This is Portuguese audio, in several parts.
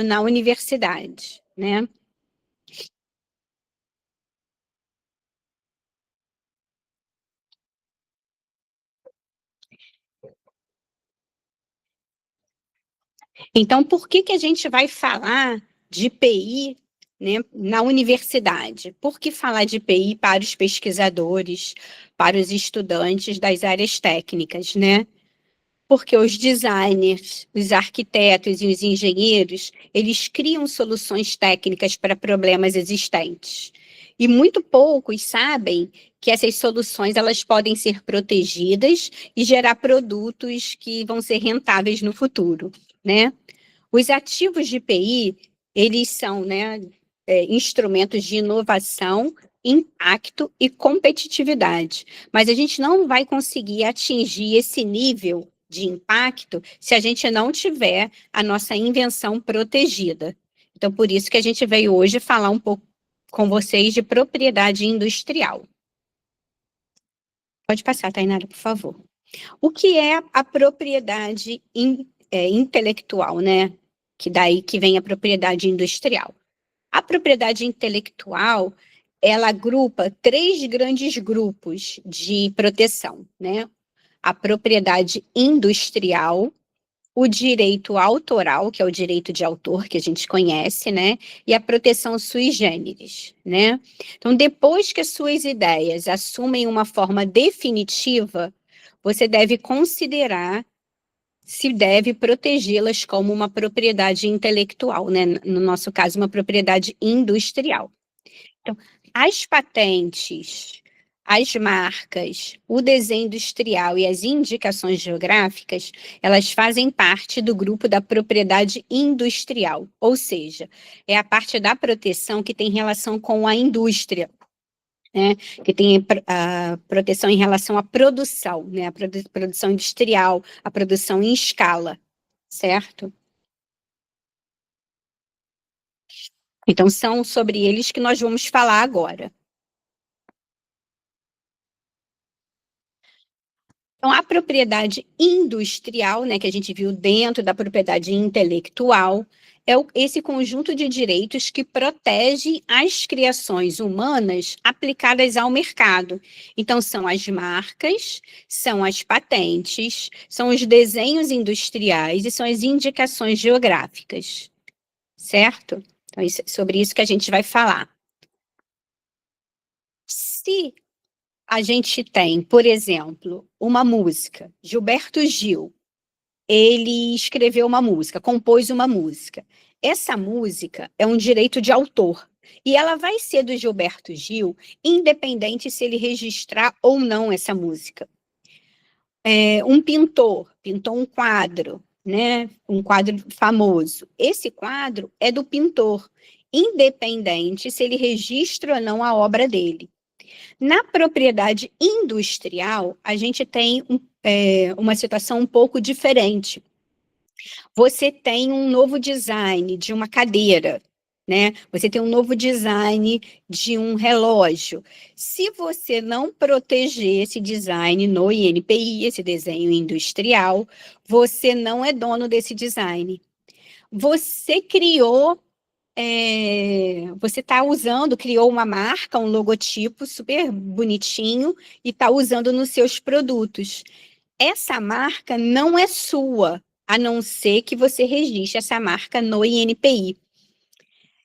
na universidade, né? Então, por que a gente vai falar de PI, né, na universidade? Por que falar de PI para os pesquisadores, para os estudantes das áreas técnicas, né? Porque os designers, os arquitetos e os engenheiros, eles criam soluções técnicas para problemas existentes. E muito poucos sabem que essas soluções elas podem ser protegidas e gerar produtos que vão ser rentáveis no futuro, né? Os ativos de PI, eles são, né, instrumentos de inovação, impacto e competitividade. Mas a gente não vai conseguir atingir esse nível de impacto se a gente não tiver a nossa invenção protegida. Então, por isso que a gente veio hoje falar um pouco com vocês de propriedade industrial. Pode passar, Tainara, por favor. O que é a propriedade intelectual, né? Que daí que vem a propriedade industrial. A propriedade intelectual, ela agrupa três grandes grupos de proteção, né? A propriedade industrial, o direito autoral, que é o direito de autor que a gente conhece, né? E a proteção sui generis, né? Então, depois que as suas ideias assumem uma forma definitiva, você deve considerar se deve protegê-las como uma propriedade intelectual, né? No nosso caso, uma propriedade industrial. Então, as patentes, as marcas, o desenho industrial e as indicações geográficas, elas fazem parte do grupo da propriedade industrial, ou seja, é a parte da proteção que tem relação com a indústria, né, que tem a proteção em relação à produção, né, a produção industrial, a produção em escala, certo? Então, são sobre eles que nós vamos falar agora. Então, a propriedade industrial, né, que a gente viu dentro da propriedade intelectual, é esse conjunto de direitos que protege as criações humanas aplicadas ao mercado. Então, são as marcas, são as patentes, são os desenhos industriais e são as indicações geográficas, certo? Então, sobre isso que a gente vai falar. Se a gente tem, por exemplo, uma música, Gilberto Gil, ele escreveu uma música, compôs uma música. Essa música é um direito de autor. E ela vai ser do Gilberto Gil, independente se ele registrar ou não essa música. Um pintor pintou um quadro, né? Um quadro famoso. Esse quadro é do pintor, independente se ele registra ou não a obra dele. Na propriedade industrial, a gente tem uma situação um pouco diferente. Você tem um novo design de uma cadeira, né? Você tem um novo design de um relógio. Se você não proteger esse design no INPI, esse desenho industrial, você não é dono desse design. Você criou você está usando, criou uma marca, um logotipo super bonitinho e está usando nos seus produtos. Essa marca não é sua, a não ser que você registre essa marca no INPI.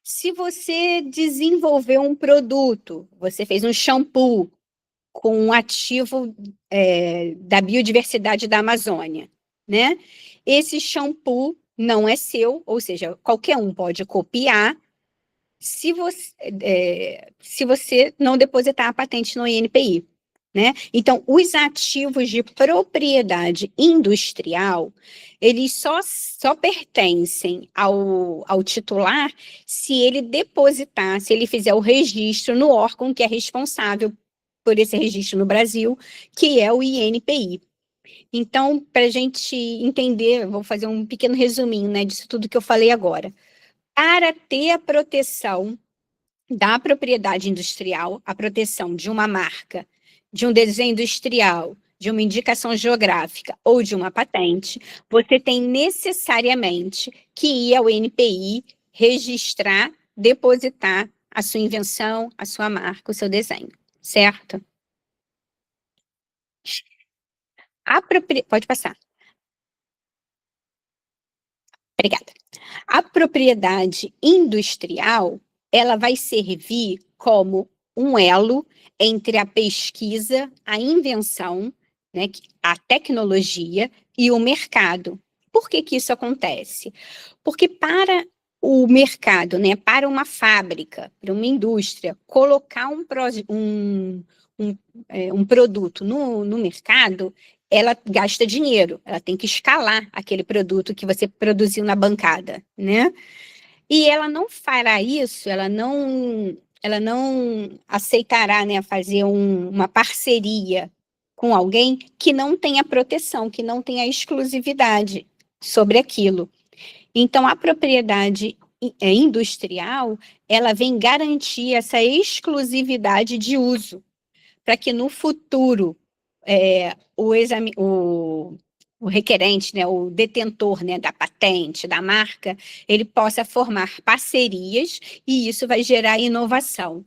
Se você desenvolveu um produto, você fez um shampoo com um ativo da biodiversidade da Amazônia, né? Esse shampoo não é seu, ou seja, qualquer um pode copiar, se você não depositar a patente no INPI, né? Então, os ativos de propriedade industrial, eles só pertencem ao titular se ele depositar, se ele fizer o registro no órgão que é responsável por esse registro no Brasil, que é o INPI. Então, para a gente entender, vou fazer um pequeno resuminho, né, disso tudo que eu falei agora. Para ter a proteção da propriedade industrial, a proteção de uma marca, de um desenho industrial, de uma indicação geográfica ou de uma patente, você tem necessariamente que ir ao INPI, registrar, depositar a sua invenção, a sua marca, o seu desenho, certo? Pode passar. Obrigada. A propriedade industrial, ela vai servir como um elo entre a pesquisa, a invenção, né, a tecnologia e o mercado. Por que que isso acontece? Porque para o mercado, né, para uma fábrica, para uma indústria, colocar um, um produto no mercado, ela gasta dinheiro, ela tem que escalar aquele produto que você produziu na bancada, né? E ela não fará isso, ela não aceitará, né, fazer uma parceria com alguém que não tenha proteção, que não tenha exclusividade sobre aquilo. Então, a propriedade industrial, ela vem garantir essa exclusividade de uso, para que no futuro o requerente, né, o detentor, né, da patente, da marca, ele possa formar parcerias e isso vai gerar inovação.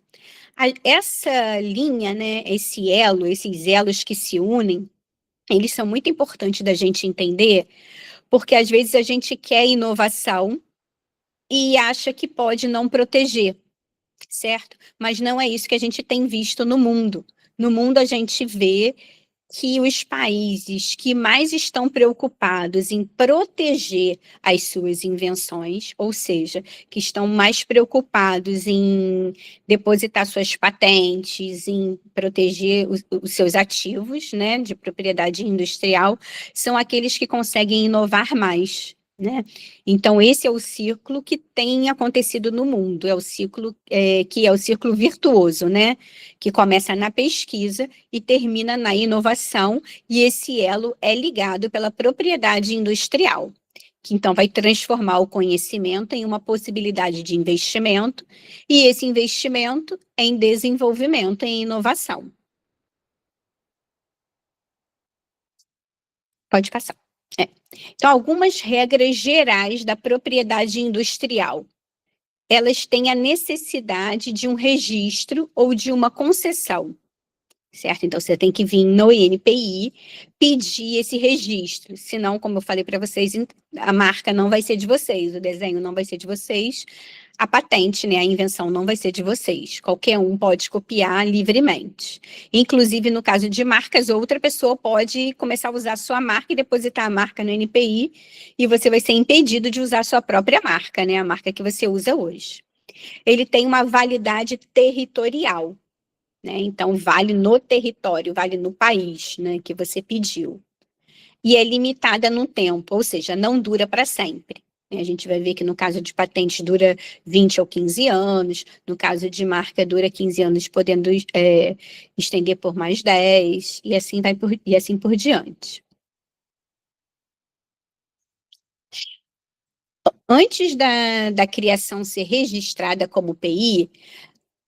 Essa linha, né, esse elo, esses elos que se unem, eles são muito importantes da gente entender, porque às vezes a gente quer inovação e acha que pode não proteger, certo? Mas não é isso que a gente tem visto no mundo. No mundo, a gente vê que os países que mais estão preocupados em proteger as suas invenções, ou seja, que estão mais preocupados em depositar suas patentes, em proteger os seus ativos, né, de propriedade industrial, são aqueles que conseguem inovar mais. Né? Então, esse é o ciclo que tem acontecido no mundo, é o ciclo que é o ciclo virtuoso, né? Que começa na pesquisa e termina na inovação, e esse elo é ligado pela propriedade industrial, que então vai transformar o conhecimento em uma possibilidade de investimento, e esse investimento em desenvolvimento, em inovação. Pode passar. Então, algumas regras gerais da propriedade industrial. Elas têm a necessidade de um registro ou de uma concessão, certo? Então, você tem que vir no INPI pedir esse registro, senão, como eu falei para vocês, a marca não vai ser de vocês, o desenho não vai ser de vocês, a patente, né, a invenção não vai ser de vocês. Qualquer um pode copiar livremente. Inclusive, no caso de marcas, outra pessoa pode começar a usar a sua marca e depositar a marca no INPI, e você vai ser impedido de usar a sua própria marca, né, a marca que você usa hoje. Ele tem uma validade territorial, né? Então, vale no território, vale no país, né, que você pediu. E é limitada no tempo, ou seja, não dura para sempre. A gente vai ver que no caso de patente dura 20 ou 15 anos, no caso de marca dura 15 anos, podendo estender por mais 10, e assim, e assim por diante. Antes da criação ser registrada como PI,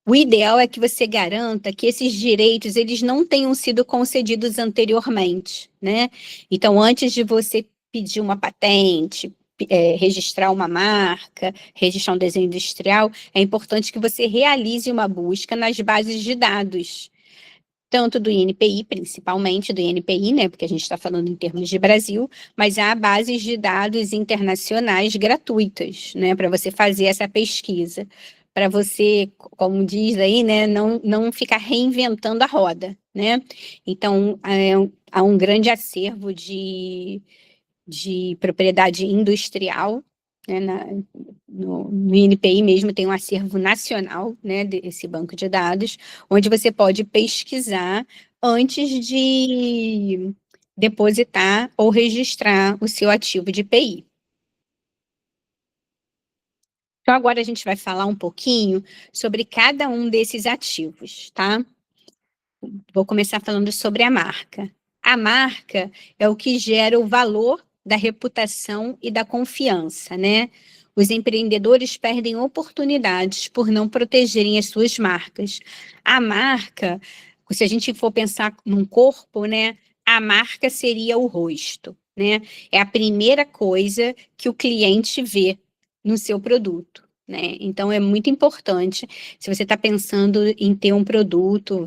o ideal é que você garanta que esses direitos eles não tenham sido concedidos anteriormente, né? Então, antes de você pedir uma patente, registrar uma marca, registrar um desenho industrial, é importante que você realize uma busca nas bases de dados, tanto do INPI, principalmente do INPI, né? Porque a gente está falando em termos de Brasil, mas há bases de dados internacionais gratuitas, né? Para você fazer essa pesquisa, para você, como diz aí, né? Não ficar reinventando a roda, né? Então, há um grande acervo de propriedade industrial, né, no INPI mesmo tem um acervo nacional, né, desse banco de dados, onde você pode pesquisar antes de depositar ou registrar o seu ativo de IPI. Então, agora a gente vai falar um pouquinho sobre cada um desses ativos, tá? Vou começar falando sobre a marca. A marca é o que gera o valor da reputação e da confiança, né? Os empreendedores perdem oportunidades por não protegerem as suas marcas. A marca, se a gente for pensar num corpo, né? a marca seria o rosto, né? É a primeira coisa que o cliente vê no seu produto, né? Então é muito importante, se você está pensando em ter um produto,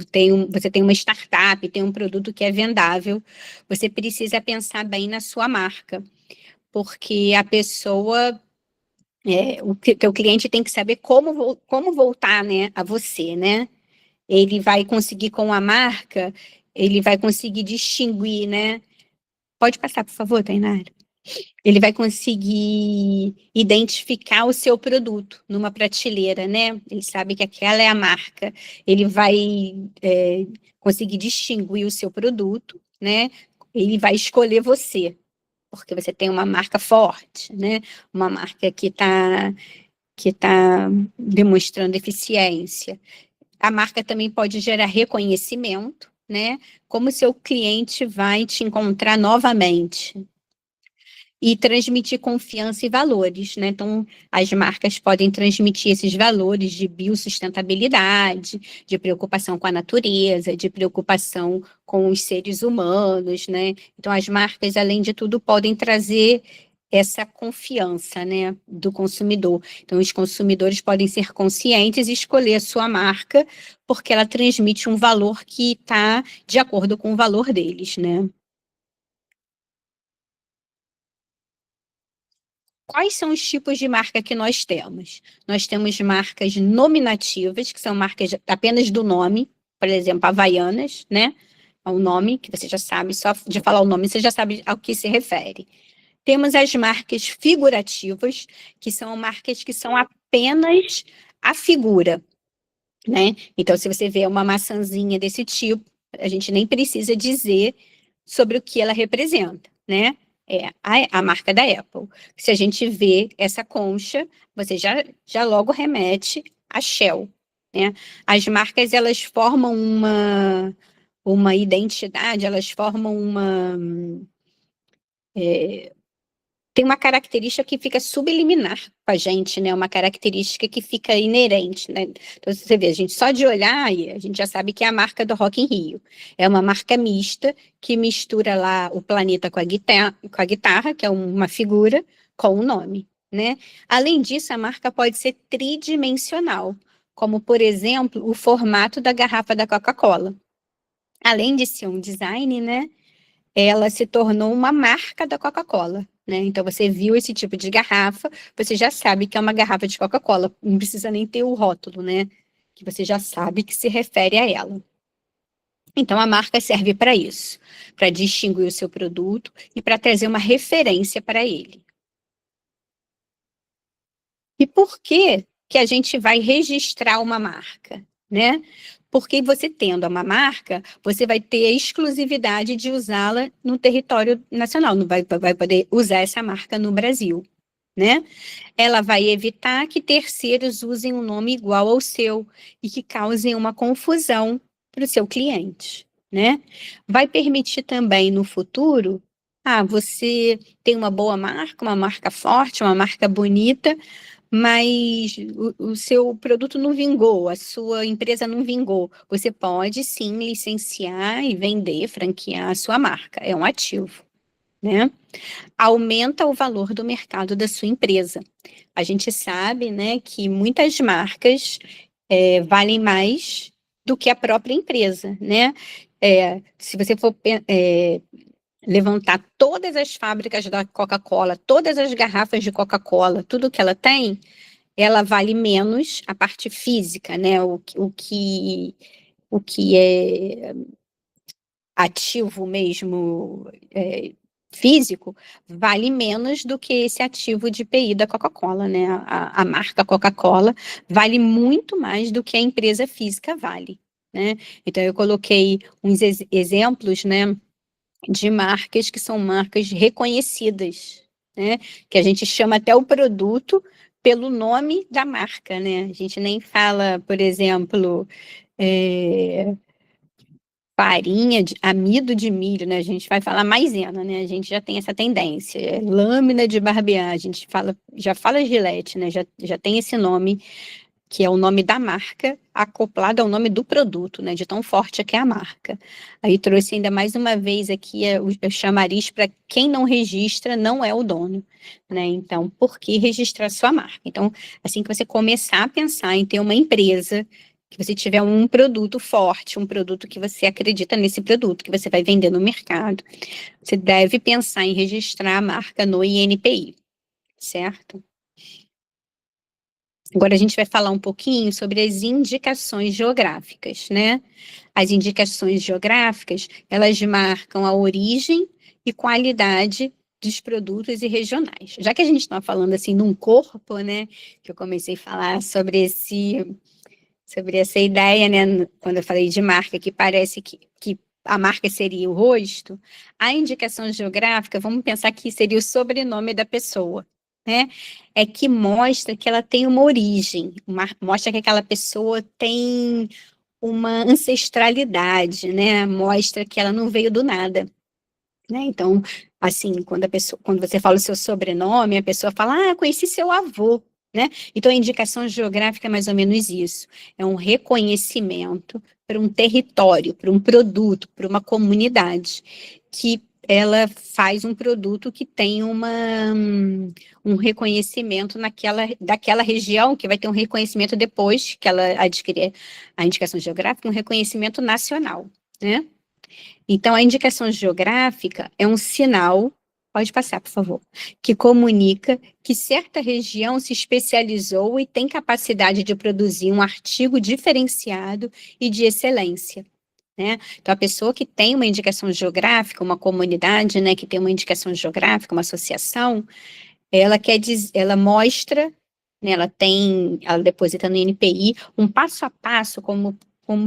você tem uma startup, tem um produto que é vendável, você precisa pensar bem na sua marca, porque a pessoa, o teu cliente tem que saber como voltar, né, a você, né? Ele vai conseguir com a marca, ele vai conseguir distinguir, né? Pode passar, por favor, Tainara. Ele vai conseguir identificar o seu produto numa prateleira, né? Ele sabe que aquela é a marca. Ele vai conseguir distinguir o seu produto, né? Ele vai escolher você, porque você tem uma marca forte, né? Uma marca que tá demonstrando eficiência. A marca também pode gerar reconhecimento, né? Como seu cliente vai te encontrar novamente e transmitir confiança e valores, né? Então, as marcas podem transmitir esses valores de biosustentabilidade, de preocupação com a natureza, de preocupação com os seres humanos, né? Então, as marcas, além de tudo, podem trazer essa confiança, né, do consumidor. Então, os consumidores podem ser conscientes e escolher a sua marca, porque ela transmite um valor que está de acordo com o valor deles, né? Quais são os tipos de marca que nós temos? Nós temos marcas nominativas, que são marcas apenas do nome, por exemplo, Havaianas, né? É um nome que você já sabe, só de falar o nome você já sabe ao que se refere. Temos as marcas figurativas, que são marcas que são apenas a figura, né? Então, se você vê uma maçãzinha desse tipo, a gente nem precisa dizer sobre o que ela representa, né? É a marca da Apple. Se a gente vê essa concha, você já logo remete a Shell, né? As marcas, elas formam uma identidade, elas formam tem uma característica que fica subliminar com a gente, né? Uma característica que fica inerente, né? Então, você vê, a gente só de olhar, a gente já sabe que é a marca do Rock in Rio. É uma marca mista que mistura lá o planeta com a guitarra, que é uma figura, com o nome, né? Além disso, a marca pode ser tridimensional, como, por exemplo, o formato da garrafa da Coca-Cola. Além de ser um design, né? Ela se tornou uma marca da Coca-Cola, né? Então você viu esse tipo de garrafa, você já sabe que é uma garrafa de Coca-Cola, não precisa nem ter o rótulo, né? Que você já sabe que se refere a ela. Então a marca serve para isso, para distinguir o seu produto e para trazer uma referência para ele. E por que que a gente vai registrar uma marca, né? Porque você tendo uma marca, você vai ter a exclusividade de usá-la no território nacional, não vai poder usar essa marca no Brasil, né? Ela vai evitar que terceiros usem um nome igual ao seu e que causem uma confusão para o seu cliente, né? Vai permitir também no futuro, você tem uma boa marca, uma marca forte, uma marca bonita, mas o seu produto não vingou, a sua empresa não vingou. Você pode sim licenciar e vender, franquear a sua marca, é um ativo, né? Aumenta o valor do mercado da sua empresa. A gente sabe, né, que muitas marcas valem mais do que a própria empresa, né? Se você for levantar todas as fábricas da Coca-Cola, todas as garrafas de Coca-Cola, tudo que ela vale menos a parte física, né? O que é ativo mesmo, físico, vale menos do que esse ativo de PI da Coca-Cola, né? A marca Coca-Cola vale muito mais do que a empresa física vale, né? Então, eu coloquei uns exemplos, né, de marcas que são marcas reconhecidas, né? Que a gente chama até o produto pelo nome da marca, né? A gente nem fala, por exemplo, farinha, amido de milho, né? A gente vai falar maisena, né? A gente já tem essa tendência. Lâmina de barbear, a gente já fala Gillette, né? Já tem esse nome que é o nome da marca acoplado ao nome do produto, né, de tão forte que é a marca. Aí trouxe ainda mais uma vez aqui o chamariz para quem não registra não é o dono, né, então por que registrar sua marca? Então, assim que você começar a pensar em ter uma empresa, que você tiver um produto forte, um produto que você acredita nesse produto, que você vai vender no mercado, você deve pensar em registrar a marca no INPI, certo? Agora a gente vai falar um pouquinho sobre as indicações geográficas, né? As indicações geográficas, elas marcam a origem e qualidade dos produtos e regionais. Já que a gente está falando assim num corpo, né? Que eu comecei a falar sobre essa ideia, né? Quando eu falei de marca, que parece que a marca seria o rosto, a indicação geográfica, vamos pensar que seria o sobrenome da pessoa, né? É que mostra que ela tem uma origem, mostra que aquela pessoa tem uma ancestralidade, né? Mostra que ela não veio do nada, né? Então, assim, quando você fala o seu sobrenome, a pessoa fala, conheci seu avô, né? Então, a indicação geográfica é mais ou menos isso. É um reconhecimento para um território, para um produto, para uma comunidade, que ela faz um produto que tem um reconhecimento daquela região, que vai ter um reconhecimento depois que ela adquirir a indicação geográfica, um reconhecimento nacional, né? Então, a indicação geográfica é um sinal, pode passar, por favor, que comunica que certa região se especializou e tem capacidade de produzir um artigo diferenciado e de excelência, né? Então, a pessoa que tem uma indicação geográfica, uma comunidade, né, que tem uma indicação geográfica, uma associação, ela mostra, né, ela deposita no INPI um passo a passo como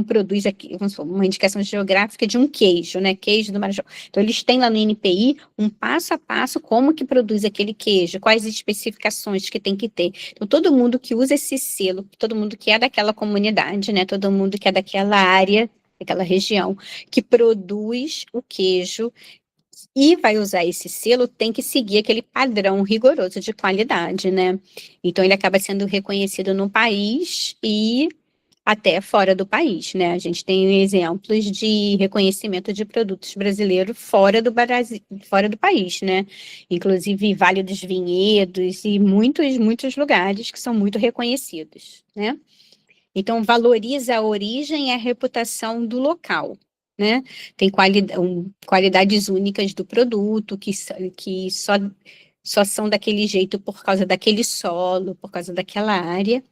produz aqui, vamos supor, uma indicação geográfica de um queijo, né, queijo do Marajó. Então, eles têm lá no INPI um passo a passo como que produz aquele queijo, quais especificações que tem que ter. Então, todo mundo que usa esse selo, todo mundo que é daquela comunidade, né, todo mundo que é daquela área, daquela região, que produz o queijo, e vai usar esse selo, tem que seguir aquele padrão rigoroso de qualidade, né? Então, ele acaba sendo reconhecido no país e até fora do país, né? A gente tem exemplos de reconhecimento de produtos brasileiros fora do Brasil, fora do país, né? Inclusive Vale dos Vinhedos e muitos, muitos lugares que são muito reconhecidos, né? Então, valoriza a origem e a reputação do local, né? Tem qualidades únicas do produto, que só são daquele jeito por causa daquele solo, por causa daquela área,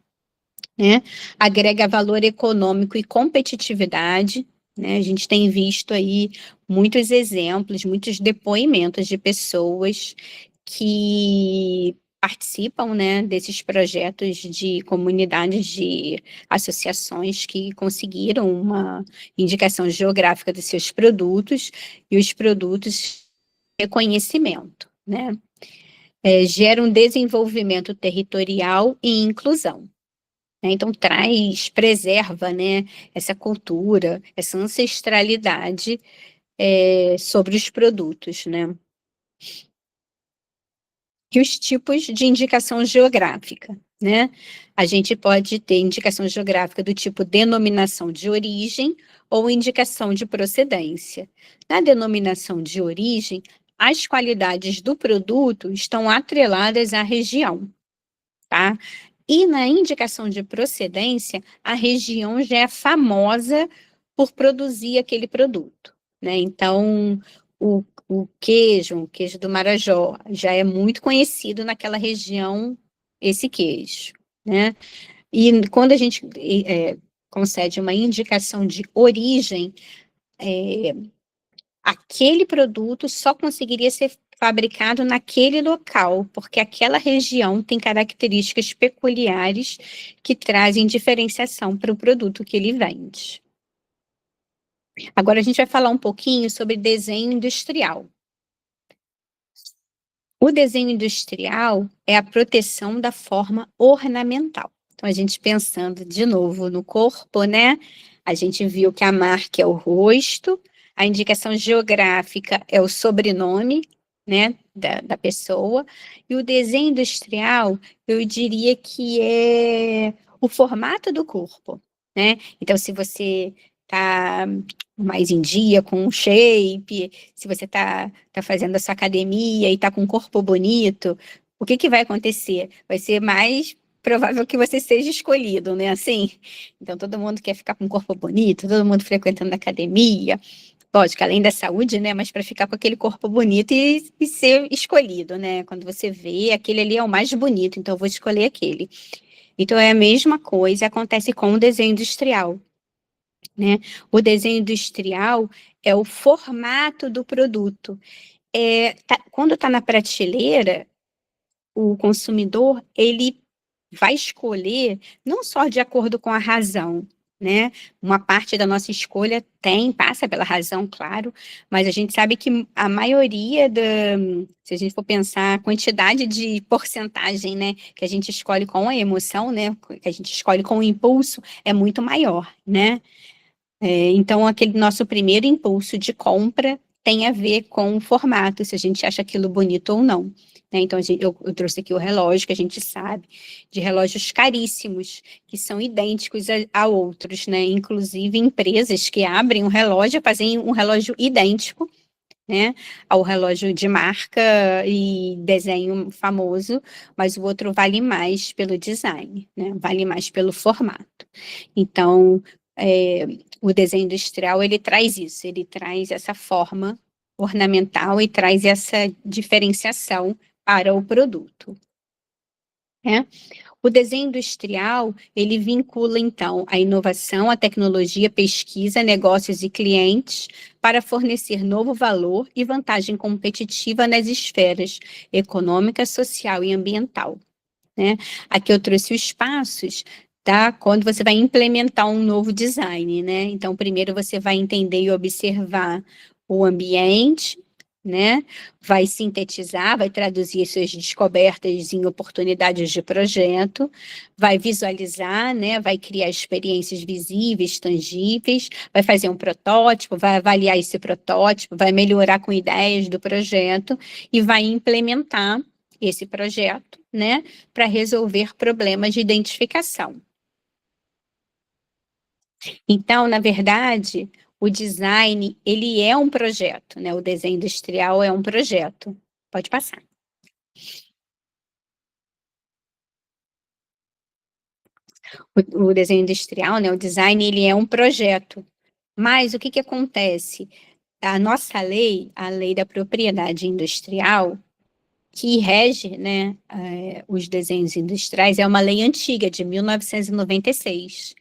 né? Agrega valor econômico e competitividade, né? A gente tem visto aí muitos exemplos, muitos depoimentos de pessoas que participam, né, desses projetos de comunidades, de associações que conseguiram uma indicação geográfica dos seus produtos e os produtos reconhecimento, né? Gera um desenvolvimento territorial e inclusão, né? Então preserva, né, essa cultura, essa ancestralidade sobre os produtos, né? E os tipos de indicação geográfica, né? A gente pode ter indicação geográfica do tipo denominação de origem ou indicação de procedência. Na denominação de origem, as qualidades do produto estão atreladas à região, tá? E na indicação de procedência, a região já é famosa por produzir aquele produto, né? Então, o queijo do Marajó, já é muito conhecido naquela região, esse queijo, né? E quando a gente concede uma indicação de origem, aquele produto só conseguiria ser fabricado naquele local, porque aquela região tem características peculiares que trazem diferenciação para o produto que ele vende. Agora a gente vai falar um pouquinho sobre desenho industrial. O desenho industrial é a proteção da forma ornamental. Então, a gente pensando de novo no corpo, né? A gente viu que a marca é o rosto, a indicação geográfica é o sobrenome, né, da pessoa, e o desenho industrial, eu diria que é o formato do corpo, né? Então, se você tá mais em dia com o shape, se você tá fazendo a sua academia e tá com um corpo bonito, o que que vai acontecer? Vai ser mais provável que você seja escolhido, né? Assim, então todo mundo quer ficar com um corpo bonito, todo mundo frequentando a academia, lógico, além da saúde, né? Mas para ficar com aquele corpo bonito e ser escolhido, né? Quando você vê, aquele ali é o mais bonito, então eu vou escolher aquele. Então é a mesma coisa, acontece com o desenho industrial, né? O desenho industrial é o formato do produto. Quando está na prateleira, o consumidor, ele vai escolher não só de acordo com a razão, né? Uma parte da nossa escolha passa pela razão, claro, mas a gente sabe que a maioria se a gente for pensar a quantidade de porcentagem, né, que a gente escolhe com a emoção, né, que a gente escolhe com o impulso, é muito maior, né? Então, aquele nosso primeiro impulso de compra tem a ver com o formato, se a gente acha aquilo bonito ou não, né? Então, eu trouxe aqui o relógio, que a gente sabe, de relógios caríssimos, que são idênticos a outros, né? Inclusive, empresas que abrem um relógio, fazem um relógio idêntico, né, ao relógio de marca e desenho famoso, mas o outro vale mais pelo design, né? Vale mais pelo formato. Então, é, o desenho industrial, ele traz isso, ele traz essa forma ornamental e traz essa diferenciação para o produto, né? O desenho industrial, ele vincula, então, a inovação, a tecnologia, pesquisa, negócios e clientes para fornecer novo valor e vantagem competitiva nas esferas econômica, social e ambiental, né? Aqui eu trouxe os passos, tá? Quando você vai implementar um novo design, né? Então, primeiro você vai entender e observar o ambiente, né? Vai sintetizar, vai traduzir suas descobertas em oportunidades de projeto, vai visualizar, né? Vai criar experiências visíveis, tangíveis, vai fazer um protótipo, vai avaliar esse protótipo, vai melhorar com ideias do projeto e vai implementar esse projeto, né, para resolver problemas de identificação. Então, na verdade, o design, ele é um projeto, né? O desenho industrial é um projeto. Pode passar. O desenho industrial, né, o design, ele é um projeto. Mas o que que acontece? A nossa lei, a lei da propriedade industrial, que rege, né, os desenhos industriais, é uma lei antiga, de 1996.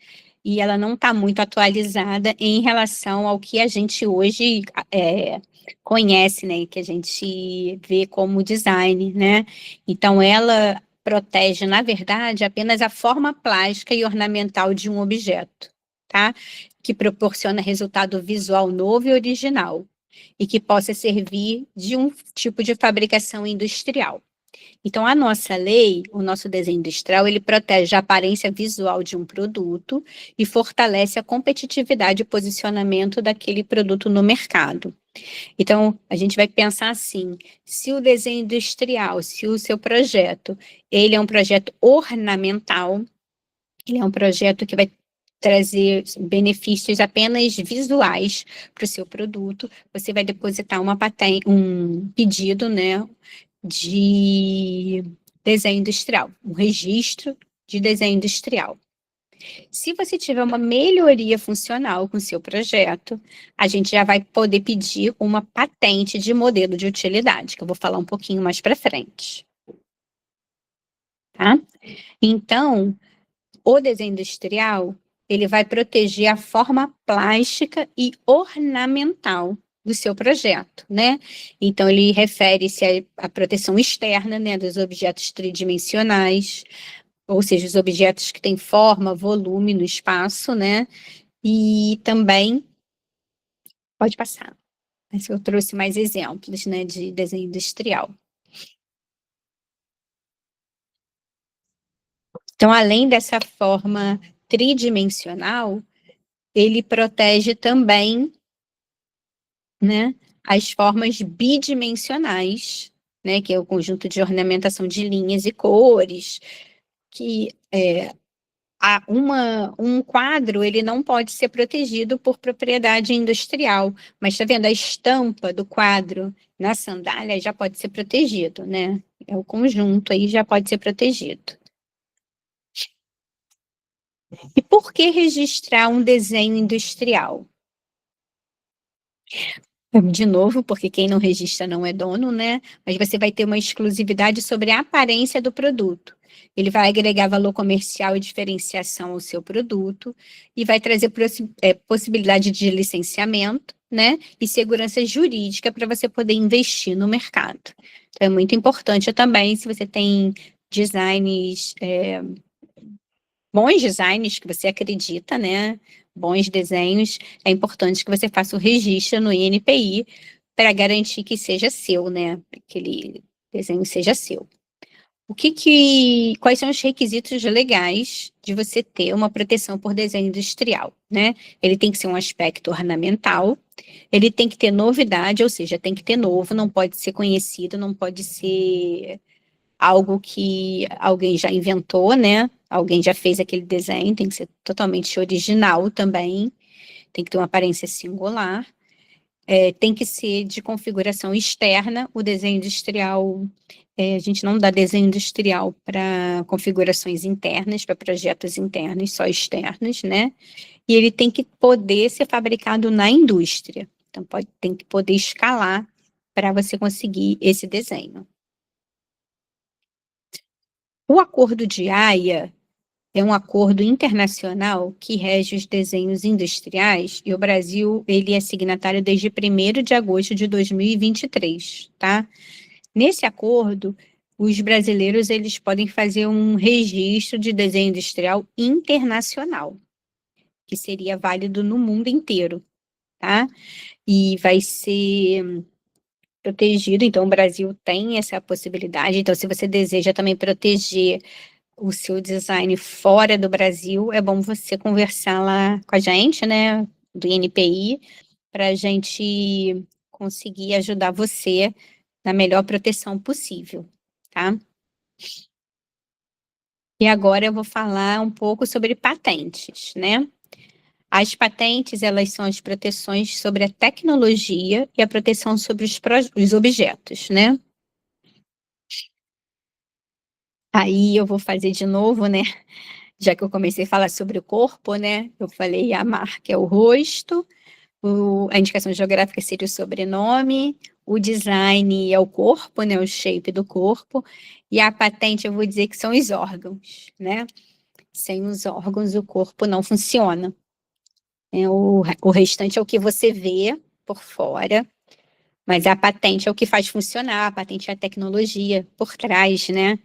E ela não está muito atualizada em relação ao que a gente hoje conhece, né, que a gente vê como design, né? Então, ela protege, na verdade, apenas a forma plástica e ornamental de um objeto, tá? Que proporciona resultado visual novo e original e que possa servir de um tipo de fabricação industrial. Então, a nossa lei, o nosso desenho industrial, ele protege a aparência visual de um produto e fortalece a competitividade e posicionamento daquele produto no mercado. Então, a gente vai pensar assim, se o desenho industrial, se o seu projeto, ele é um projeto ornamental, ele é um projeto que vai trazer benefícios apenas visuais para o seu produto, você vai depositar um pedido, né, de desenho industrial, um registro de desenho industrial. Se você tiver uma melhoria funcional com o seu projeto, a gente já vai poder pedir uma patente de modelo de utilidade, que eu vou falar um pouquinho mais para frente. Tá? Então, o desenho industrial, ele vai proteger a forma plástica e ornamental do seu projeto, né? Então, ele refere-se à proteção externa, né, dos objetos tridimensionais, ou seja, os objetos que têm forma, volume no espaço, né? E também, pode passar, mas eu trouxe mais exemplos, né, de desenho industrial. Então, além dessa forma tridimensional, ele protege também, né, as formas bidimensionais, né, que é o conjunto de ornamentação de linhas e cores, que Um quadro, ele não pode ser protegido por propriedade industrial, mas está vendo a estampa do quadro na sandália já pode ser protegido, né? É o conjunto aí já pode ser protegido. E por que registrar um desenho industrial? De novo, porque quem não registra não é dono, né? Mas você vai ter uma exclusividade sobre a aparência do produto. Ele vai agregar valor comercial e diferenciação ao seu produto e vai trazer possibilidade de licenciamento, né? E segurança jurídica para você poder investir no mercado. Então, é muito importante também, se você tem designs, bons designs que você acredita, né? Bons desenhos, é importante que você faça o registro no INPI para garantir que seja seu, né? Que aquele desenho seja seu. Quais são os requisitos legais de você ter uma proteção por desenho industrial, né? Ele tem que ser um aspecto ornamental, ele tem que ter novidade, ou seja, tem que ter novo, não pode ser conhecido, não pode ser algo que alguém já inventou, né? Alguém já fez aquele desenho, tem que ser totalmente original também, tem que ter uma aparência singular, tem que ser de configuração externa. O desenho industrial, a gente não dá desenho industrial para configurações internas, para projetos internos, só externos, né? E ele tem que poder ser fabricado na indústria. Então, tem que poder escalar para você conseguir esse desenho. O Acordo de Haia é um acordo internacional que rege os desenhos industriais e o Brasil, ele é signatário desde 1º de agosto de 2023, tá? Nesse acordo, os brasileiros, eles podem fazer um registro de desenho industrial internacional, que seria válido no mundo inteiro, tá? E vai ser protegido, então o Brasil tem essa possibilidade, então se você deseja também proteger o seu design fora do Brasil, é bom você conversar lá com a gente, né, do INPI, para a gente conseguir ajudar você na melhor proteção possível, tá? E agora eu vou falar um pouco sobre patentes, né? As patentes, elas são as proteções sobre a tecnologia e a proteção sobre os objetos, né? Aí eu vou fazer de novo, né? Já que eu comecei a falar sobre o corpo, né? Eu falei a marca é o rosto, a indicação geográfica seria o sobrenome, o design é o corpo, né? O shape do corpo, e a patente eu vou dizer que são os órgãos, né? Sem os órgãos, o corpo não funciona. O restante é o que você vê por fora, mas a patente é o que faz funcionar, a patente é a tecnologia por trás, né?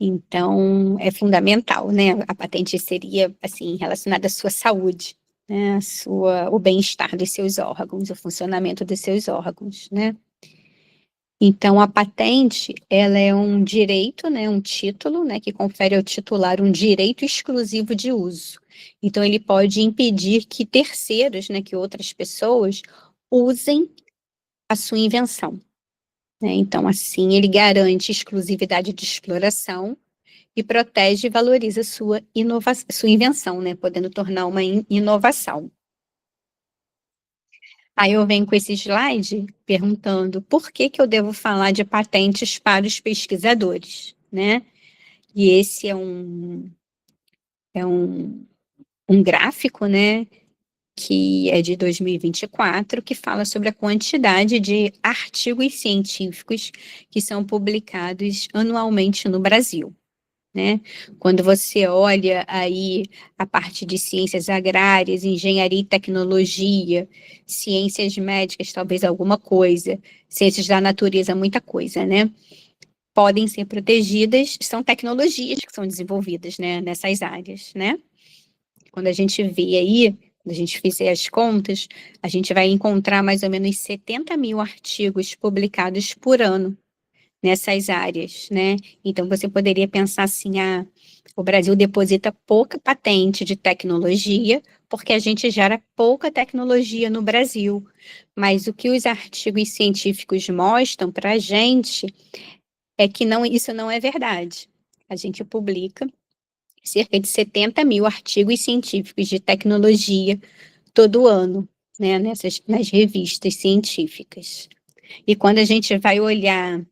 Então, é fundamental, né? A patente seria, assim, relacionada à sua saúde, né? O bem-estar dos seus órgãos, o funcionamento dos seus órgãos, né? Então, a patente, ela é um direito, né? Um título, né? Que confere ao titular um direito exclusivo de uso. Então, ele pode impedir que terceiros, né? Que outras pessoas usem a sua invenção, né? Então, assim, ele garante exclusividade de exploração e protege e valoriza sua invenção, né? Podendo tornar uma inovação. Aí eu venho com esse slide perguntando por que que eu devo falar de patentes para os pesquisadores, né? E esse é um gráfico, né? Que é de 2024, que fala sobre a quantidade de artigos científicos que são publicados anualmente no Brasil, né? Quando você olha aí a parte de ciências agrárias, engenharia e tecnologia, ciências médicas, talvez alguma coisa, ciências da natureza, muita coisa, né? Podem ser protegidas, são tecnologias que são desenvolvidas, né, nessas áreas, né? Quando a gente vê aí, quando a gente fizer as contas, a gente vai encontrar mais ou menos 70 mil artigos publicados por ano nessas áreas, né? Então, você poderia pensar assim, o Brasil deposita pouca patente de tecnologia, porque a gente gera pouca tecnologia no Brasil. Mas o que os artigos científicos mostram para a gente é que isso não é verdade. A gente publica cerca de 70 mil artigos científicos de tecnologia todo ano, né, nas revistas científicas. E quando a gente vai olhar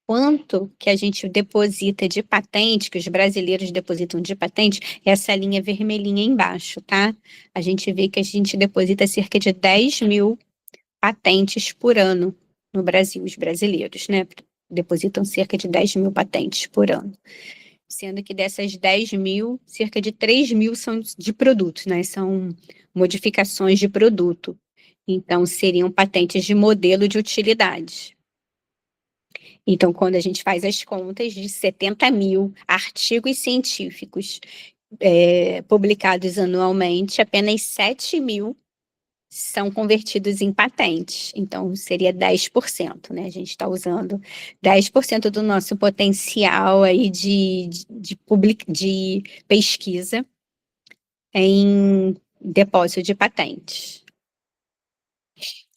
quanto que a gente deposita de patente, que os brasileiros depositam de patente, essa linha vermelhinha embaixo, tá? A gente vê que a gente deposita cerca de 10 mil patentes por ano no Brasil, os brasileiros, né? Depositam cerca de 10 mil patentes por ano. Sendo que dessas 10 mil, cerca de 3 mil são de produtos, né? São modificações de produto. Então, seriam patentes de modelo de utilidade. Então, quando a gente faz as contas de 70 mil artigos científicos publicados anualmente, apenas 7 mil são convertidos em patentes. Então, seria 10%, né? A gente está usando 10% do nosso potencial aí de pesquisa em depósito de patentes.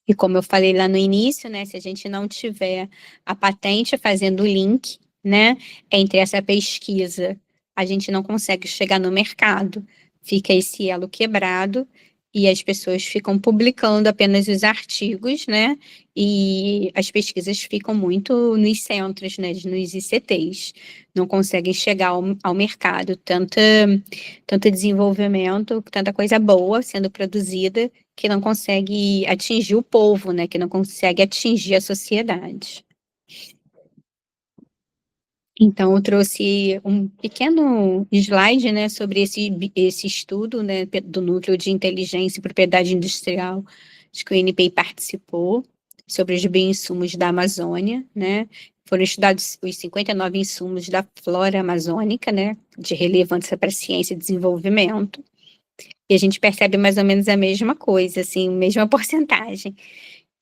E como eu falei lá no início, né, se a gente não tiver a patente fazendo o link, né, entre essa pesquisa, a gente não consegue chegar no mercado. Fica esse elo quebrado e as pessoas ficam publicando apenas os artigos, né, e as pesquisas ficam muito nos centros, né, nos ICTs. Não conseguem chegar ao mercado. Tanto desenvolvimento, tanta coisa boa sendo produzida, que não consegue atingir o povo, né? Que não consegue atingir a sociedade. Então, eu trouxe um pequeno slide, né, sobre esse estudo, né, do Núcleo de Inteligência e Propriedade Industrial, de que o INPI participou, sobre os bioinsumos da Amazônia, né? Foram estudados os 59 insumos da flora amazônica, né, de relevância para a ciência e desenvolvimento. E a gente percebe mais ou menos a mesma coisa, assim, a mesma porcentagem,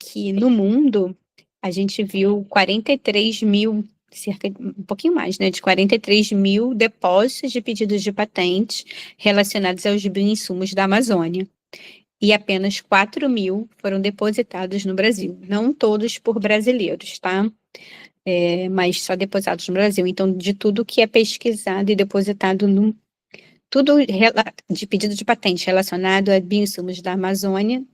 que no mundo a gente viu 43 mil, cerca de um pouquinho mais, né, de 43 mil depósitos de pedidos de patentes relacionados aos bioinsumos da Amazônia. E apenas 4 mil foram depositados no Brasil. Não todos por brasileiros, tá? Mas só depositados no Brasil. Então, de tudo que é pesquisado e depositado no tudo de pedido de patente relacionado a bioinsumos da Amazônia,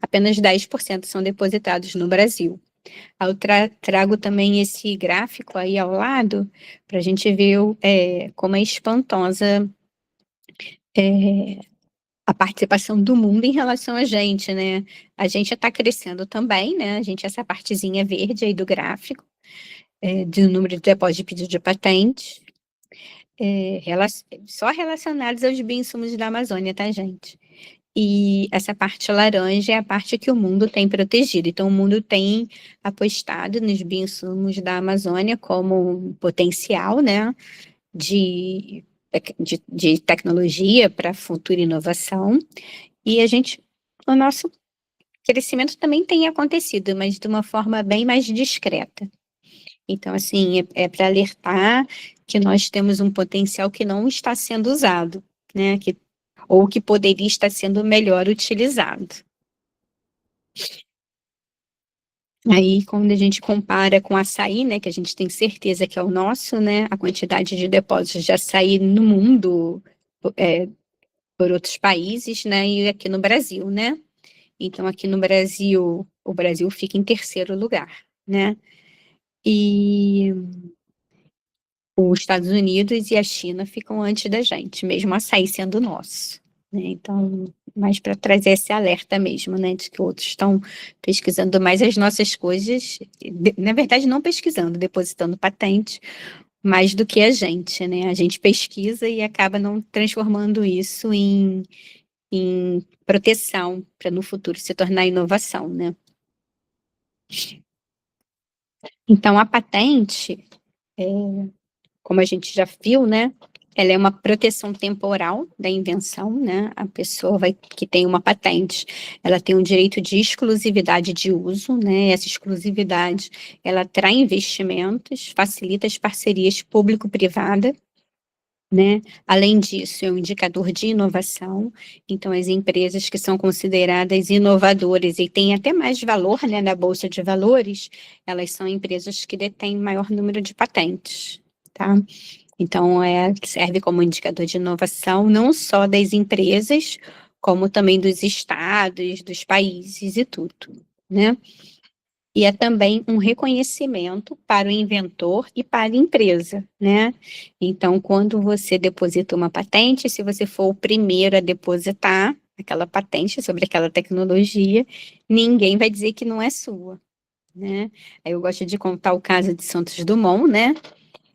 apenas 10% são depositados no Brasil. Eu trago também esse gráfico aí ao lado, para a gente ver como é espantosa a participação do mundo em relação a gente, né? A gente está crescendo também, né? A gente, essa partezinha verde aí do gráfico, do número de depósitos de pedido de patente, só relacionados aos bioinsumos da Amazônia, tá, gente? E essa parte laranja é a parte que o mundo tem protegido. Então, o mundo tem apostado nos bioinsumos da Amazônia como um potencial, né, de tecnologia para futura inovação. E o nosso crescimento também tem acontecido, mas de uma forma bem mais discreta. Então, assim, é para alertar que nós temos um potencial que não está sendo usado, né? Ou que poderia estar sendo melhor utilizado. Aí, quando a gente compara com açaí, né, que a gente tem certeza que é o nosso, né, a quantidade de depósitos de açaí no mundo, por outros países, né, e aqui no Brasil, né? Então, aqui no Brasil, o Brasil fica em terceiro lugar, né? E os Estados Unidos e a China ficam antes da gente, mesmo açaí sendo nosso, né? Então, mais para trazer esse alerta mesmo, né, de que outros estão pesquisando mais as nossas coisas, na verdade não pesquisando, depositando patente, mais do que a gente, né? A gente pesquisa e acaba não transformando isso em proteção, para no futuro se tornar inovação, né? Então, a patente, como a gente já viu, né, ela é uma proteção temporal da invenção, né? A pessoa que tem uma patente, ela tem um direito de exclusividade de uso, né? Essa exclusividade, ela atrai investimentos, facilita as parcerias público-privada, né? Além disso, é um indicador de inovação. Então, as empresas que são consideradas inovadoras e têm até mais valor, né, na Bolsa de Valores, elas são empresas que detêm maior número de patentes, tá? Então, serve como indicador de inovação não só das empresas, como também dos estados, dos países e tudo, né? E é também um reconhecimento para o inventor e para a empresa, né? Então, quando você deposita uma patente, se você for o primeiro a depositar aquela patente sobre aquela tecnologia, ninguém vai dizer que não é sua, né? Aí eu gosto de contar o caso de Santos Dumont, né?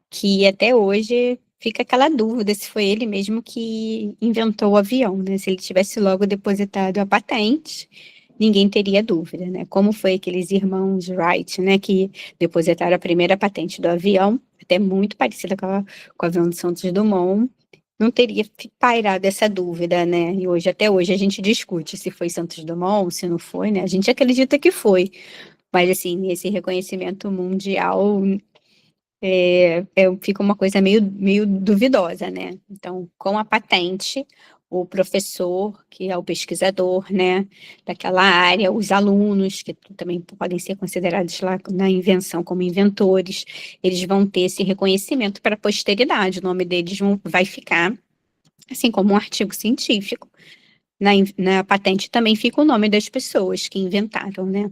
Que até hoje fica aquela dúvida se foi ele mesmo que inventou o avião, né? Se ele tivesse logo depositado a patente, ninguém teria dúvida, né? Como foi aqueles irmãos Wright, né, que depositaram a primeira patente do avião, até muito parecida com o avião de Santos Dumont, não teria pairado essa dúvida, né? E hoje, até hoje, a gente discute se foi Santos Dumont, se não foi, né? A gente acredita que foi, mas assim, esse reconhecimento mundial fica uma coisa meio duvidosa, né? Então, com a patente, o professor, que é o pesquisador, né, daquela área, os alunos, que também podem ser considerados lá na invenção como inventores, eles vão ter esse reconhecimento para a posteridade, o nome deles vai ficar, assim como um artigo científico. Na patente também fica o nome das pessoas que inventaram, né?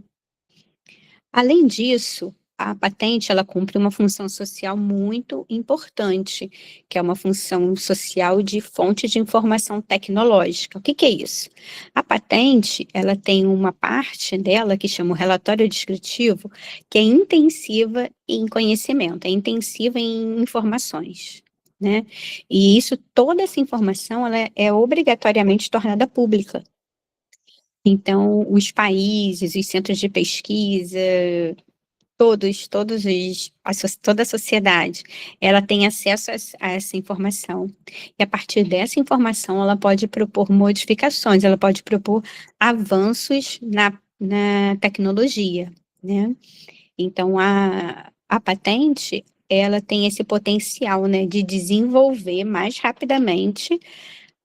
Além disso, a patente ela cumpre uma função social muito importante, que é uma função social de fonte de informação tecnológica. O que que é isso? A patente ela tem uma parte dela que chama o relatório descritivo, que é intensiva em conhecimento, é intensiva em informações. Né? E toda essa informação, ela é obrigatoriamente tornada pública. Então, os países, os centros de pesquisa, toda a sociedade, ela tem acesso a essa informação. E a partir dessa informação, ela pode propor modificações, ela pode propor avanços na tecnologia, né? Então, a patente, ela tem esse potencial, né, de desenvolver mais rapidamente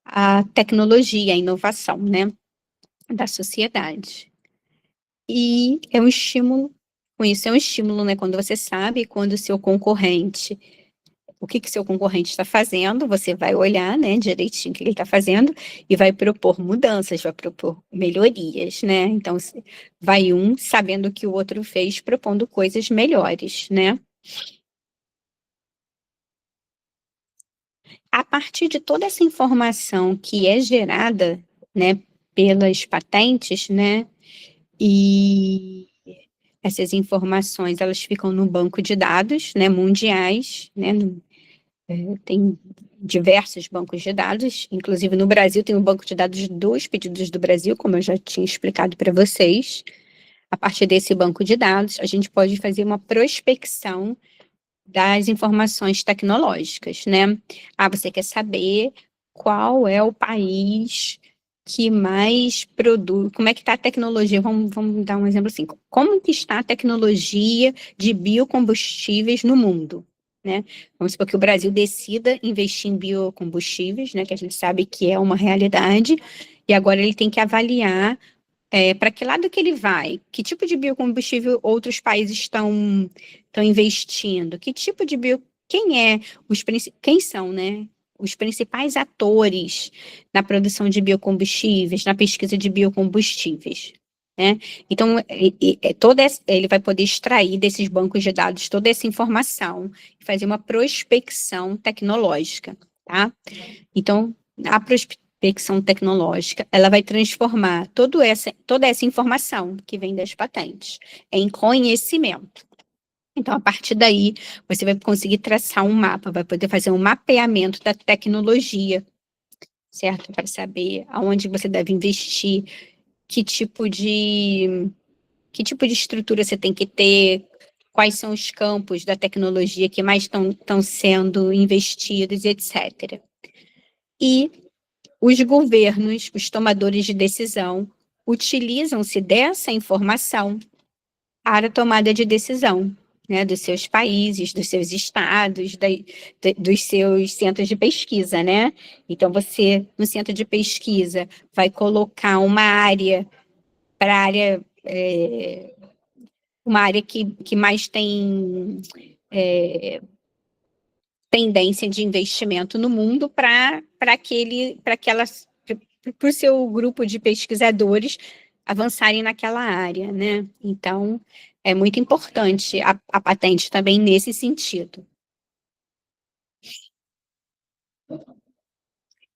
a tecnologia, a inovação, né, da sociedade. E é um estímulo, com isso é um estímulo, né? Quando você sabe quando o seu concorrente, o que que seu concorrente está fazendo, você vai olhar, né, direitinho o que ele está fazendo e vai propor mudanças, vai propor melhorias, né? Então, vai um sabendo o que o outro fez, propondo coisas melhores, né? A partir de toda essa informação que é gerada, né, pelas patentes, né, e essas informações, elas ficam no banco de dados, né, mundiais, né, tem diversos bancos de dados, inclusive no Brasil tem o banco de dados dos pedidos do Brasil, como eu já tinha explicado para vocês. A partir desse banco de dados, a gente pode fazer uma prospecção das informações tecnológicas, né? Ah, você quer saber qual é o país que mais produz, como é que está a tecnologia? Vamos dar um exemplo assim, como que está a tecnologia de biocombustíveis no mundo, né? Vamos supor que o Brasil decida investir em biocombustíveis, né, que a gente sabe que é uma realidade, e agora ele tem que avaliar para que lado que ele vai? Que tipo de biocombustível outros países estão investindo? Que tipo de quem são, né? Os principais atores na produção de biocombustíveis, na pesquisa de biocombustíveis, né? Então, ele vai poder extrair desses bancos de dados toda essa informação e fazer uma prospecção tecnológica, tá? Então, a prospecção tecnológica, ela vai transformar toda essa informação que vem das patentes em conhecimento. Então, a partir daí, você vai conseguir traçar um mapa, vai poder fazer um mapeamento da tecnologia, certo? Para saber aonde você deve investir, que tipo de, que tipo de estrutura você tem que ter, quais são os campos da tecnologia que mais estão sendo investidos, etc. E os governos, os tomadores de decisão, utilizam-se dessa informação para a tomada de decisão, né, dos seus países, dos seus estados, dos seus centros de pesquisa, né? Então, você, no centro de pesquisa, vai colocar para área, uma área que mais tem tendência de investimento no mundo para o seu grupo de pesquisadores avançarem naquela área, né? Então, é muito importante a patente também nesse sentido.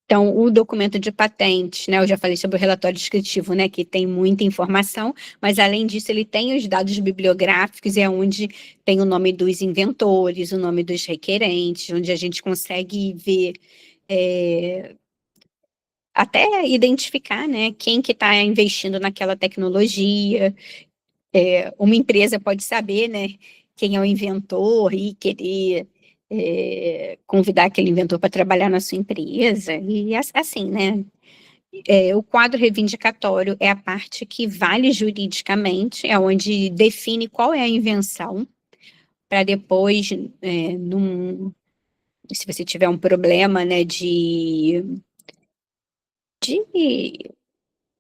Então, o documento de patente, né? Eu já falei sobre o relatório descritivo, né? Que tem muita informação, mas além disso, ele tem os dados bibliográficos, é onde tem o nome dos inventores, o nome dos requerentes, onde a gente consegue ver até identificar, né, quem que está investindo naquela tecnologia. Uma empresa pode saber, né, quem é o inventor e querer convidar aquele inventor para trabalhar na sua empresa, e assim, né. O quadro reivindicatório é a parte que vale juridicamente, é onde define qual é a invenção, para depois, se você tiver um problema, né, de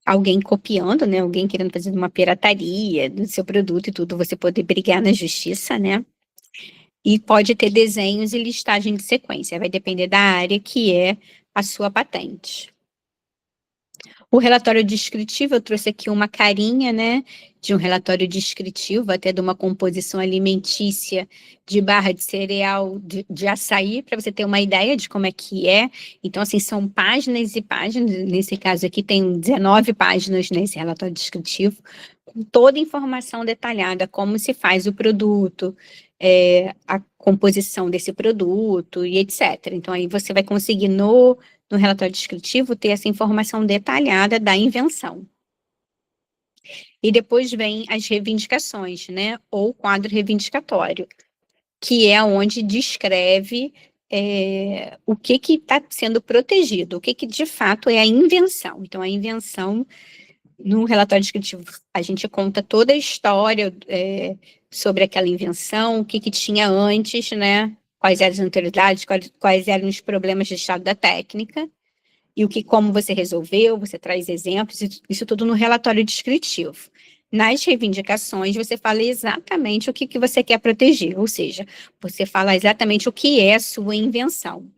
alguém copiando, né? Alguém querendo fazer uma pirataria do seu produto e tudo, você poder brigar na justiça, né? E pode ter desenhos e listagem de sequência, vai depender da área que é a sua patente. O relatório descritivo, eu trouxe aqui uma carinha, né, de um relatório descritivo, até de uma composição alimentícia de barra de cereal de açaí, para você ter uma ideia de como é que é. Então, assim, são páginas e páginas, nesse caso aqui tem 19 páginas nesse relatório descritivo, com toda a informação detalhada, como se faz o produto, a composição desse produto e etc. Então, aí você vai conseguir no relatório descritivo ter essa informação detalhada da invenção. E depois vem as reivindicações, né? Ou quadro reivindicatório, que é onde descreve o que está sendo protegido, o que de fato é a invenção. Então, a invenção, no relatório descritivo, a gente conta toda a história sobre aquela invenção, o que tinha antes, né? Quais eram as autoridades, quais eram os problemas de estado da técnica. E como você resolveu, você traz exemplos, isso tudo no relatório descritivo. Nas reivindicações, você fala exatamente o que você quer proteger, ou seja, você fala exatamente o que é a sua invenção.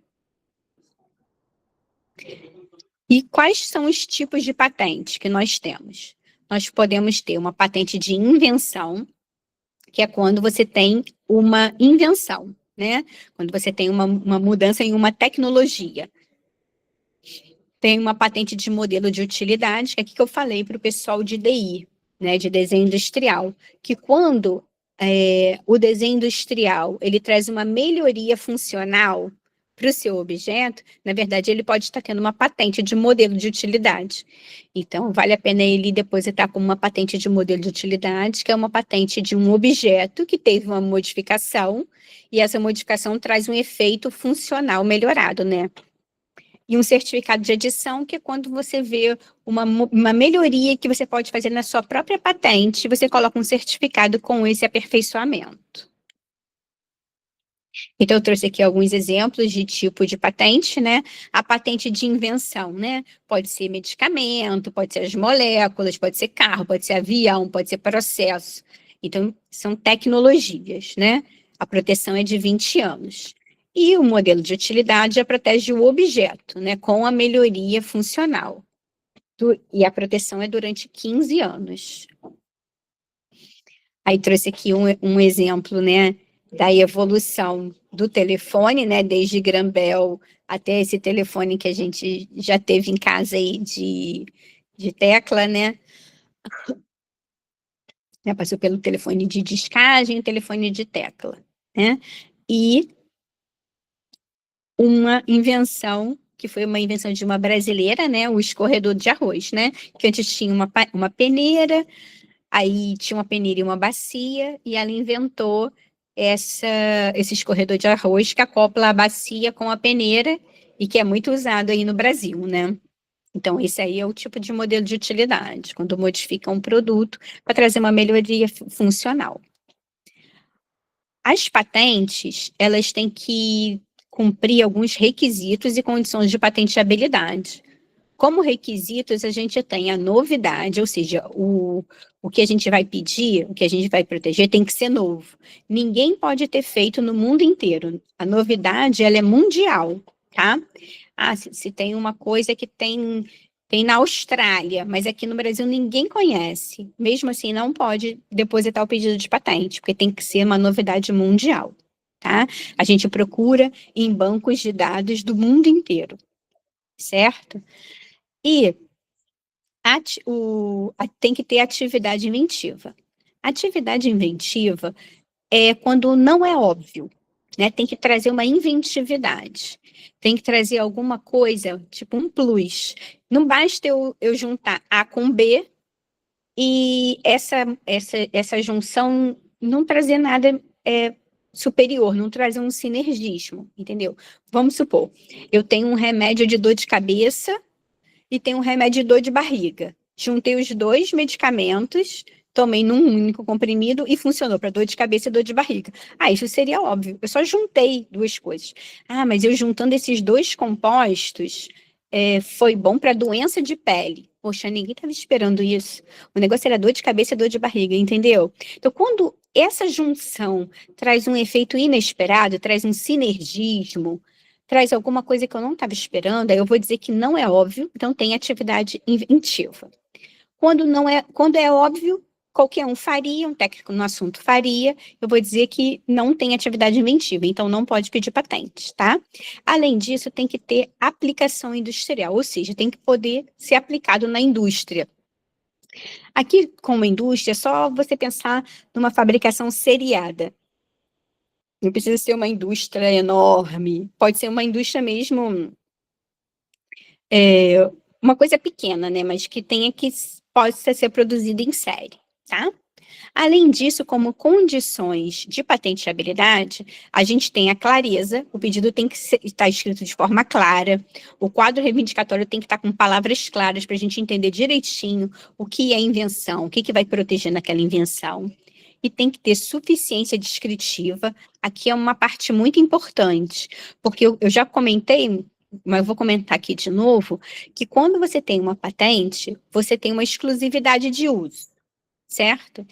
E quais são os tipos de patente que nós temos? Nós podemos ter uma patente de invenção, que é quando você tem uma invenção, né? Quando você tem uma mudança em uma tecnologia. Tem uma patente de modelo de utilidade, que é aqui que eu falei para o pessoal de DI, né, de desenho industrial, que quando o desenho industrial ele traz uma melhoria funcional para o seu objeto, na verdade, ele pode estar tendo uma patente de modelo de utilidade. Então, vale a pena ele depositar como uma patente de modelo de utilidade, que é uma patente de um objeto que teve uma modificação, e essa modificação traz um efeito funcional melhorado, né? E um certificado de edição, que é quando você vê uma melhoria que você pode fazer na sua própria patente, você coloca um certificado com esse aperfeiçoamento. Então, eu trouxe aqui alguns exemplos de tipo de patente, né? A patente de invenção, né? Pode ser medicamento, pode ser as moléculas, pode ser carro, pode ser avião, pode ser processo. Então, são tecnologias, né? A proteção é de 20 anos. E o modelo de utilidade já protege o objeto, né? Com a melhoria funcional. E a proteção é durante 15 anos. Aí trouxe aqui um exemplo, né, da evolução do telefone, né, desde Graham Bell até esse telefone que a gente já teve em casa aí de tecla, né? Passou pelo telefone de discagem, telefone de tecla, né? E uma invenção, que foi uma invenção de uma brasileira, né, o escorredor de arroz, né? Que antes tinha uma peneira. Aí tinha uma peneira e uma bacia, e ela inventou esse escorredor de arroz que acopla a bacia com a peneira e que é muito usado aí no Brasil, né? Então, esse aí é o tipo de modelo de utilidade, quando modifica um produto para trazer uma melhoria funcional. As patentes, elas têm que cumprir alguns requisitos e condições de patenteabilidade. Como requisitos, a gente tem a novidade, ou seja, o que a gente vai pedir, o que a gente vai proteger tem que ser novo. Ninguém pode ter feito no mundo inteiro. A novidade, ela é mundial, tá? Ah, se tem uma coisa que tem na Austrália, mas aqui no Brasil ninguém conhece. Mesmo assim, não pode depositar o pedido de patente, porque tem que ser uma novidade mundial, tá? A gente procura em bancos de dados do mundo inteiro, certo? E tem que ter atividade inventiva. Atividade inventiva é quando não é óbvio, né? Tem que trazer uma inventividade. Tem que trazer alguma coisa, tipo um plus. Não basta eu juntar A com B e essa junção não trazer nada superior, não trazer um sinergismo, entendeu? Vamos supor, eu tenho um remédio de dor de cabeça e tem um remédio de dor de barriga. Juntei os dois medicamentos, tomei num único comprimido e funcionou para dor de cabeça e dor de barriga. Ah, isso seria óbvio. Eu só juntei duas coisas. Ah, mas eu juntando esses dois compostos, foi bom para doença de pele. Poxa, ninguém estava esperando isso. O negócio era dor de cabeça e dor de barriga, entendeu? Então, quando essa junção traz um efeito inesperado, traz um sinergismo, traz alguma coisa que eu não estava esperando, aí eu vou dizer que não é óbvio, então tem atividade inventiva. Quando é óbvio, qualquer um faria, um técnico no assunto faria, eu vou dizer que não tem atividade inventiva, então não pode pedir patente, tá? Além disso, tem que ter aplicação industrial, ou seja, tem que poder ser aplicado na indústria. Aqui, como indústria, é só você pensar numa fabricação seriada. Não precisa ser uma indústria enorme, pode ser uma indústria mesmo, uma coisa pequena, né? Mas que possa ser produzida em série, tá? Além disso, como condições de patenteabilidade, a gente tem a clareza, o pedido tem que estar escrito de forma clara, o quadro reivindicatório tem que estar com palavras claras para a gente entender direitinho o que é invenção, o que vai proteger naquela invenção. E tem que ter suficiência descritiva. Aqui é uma parte muito importante, porque eu já comentei, mas eu vou comentar aqui de novo, que quando você tem uma patente, você tem uma exclusividade de uso, certo?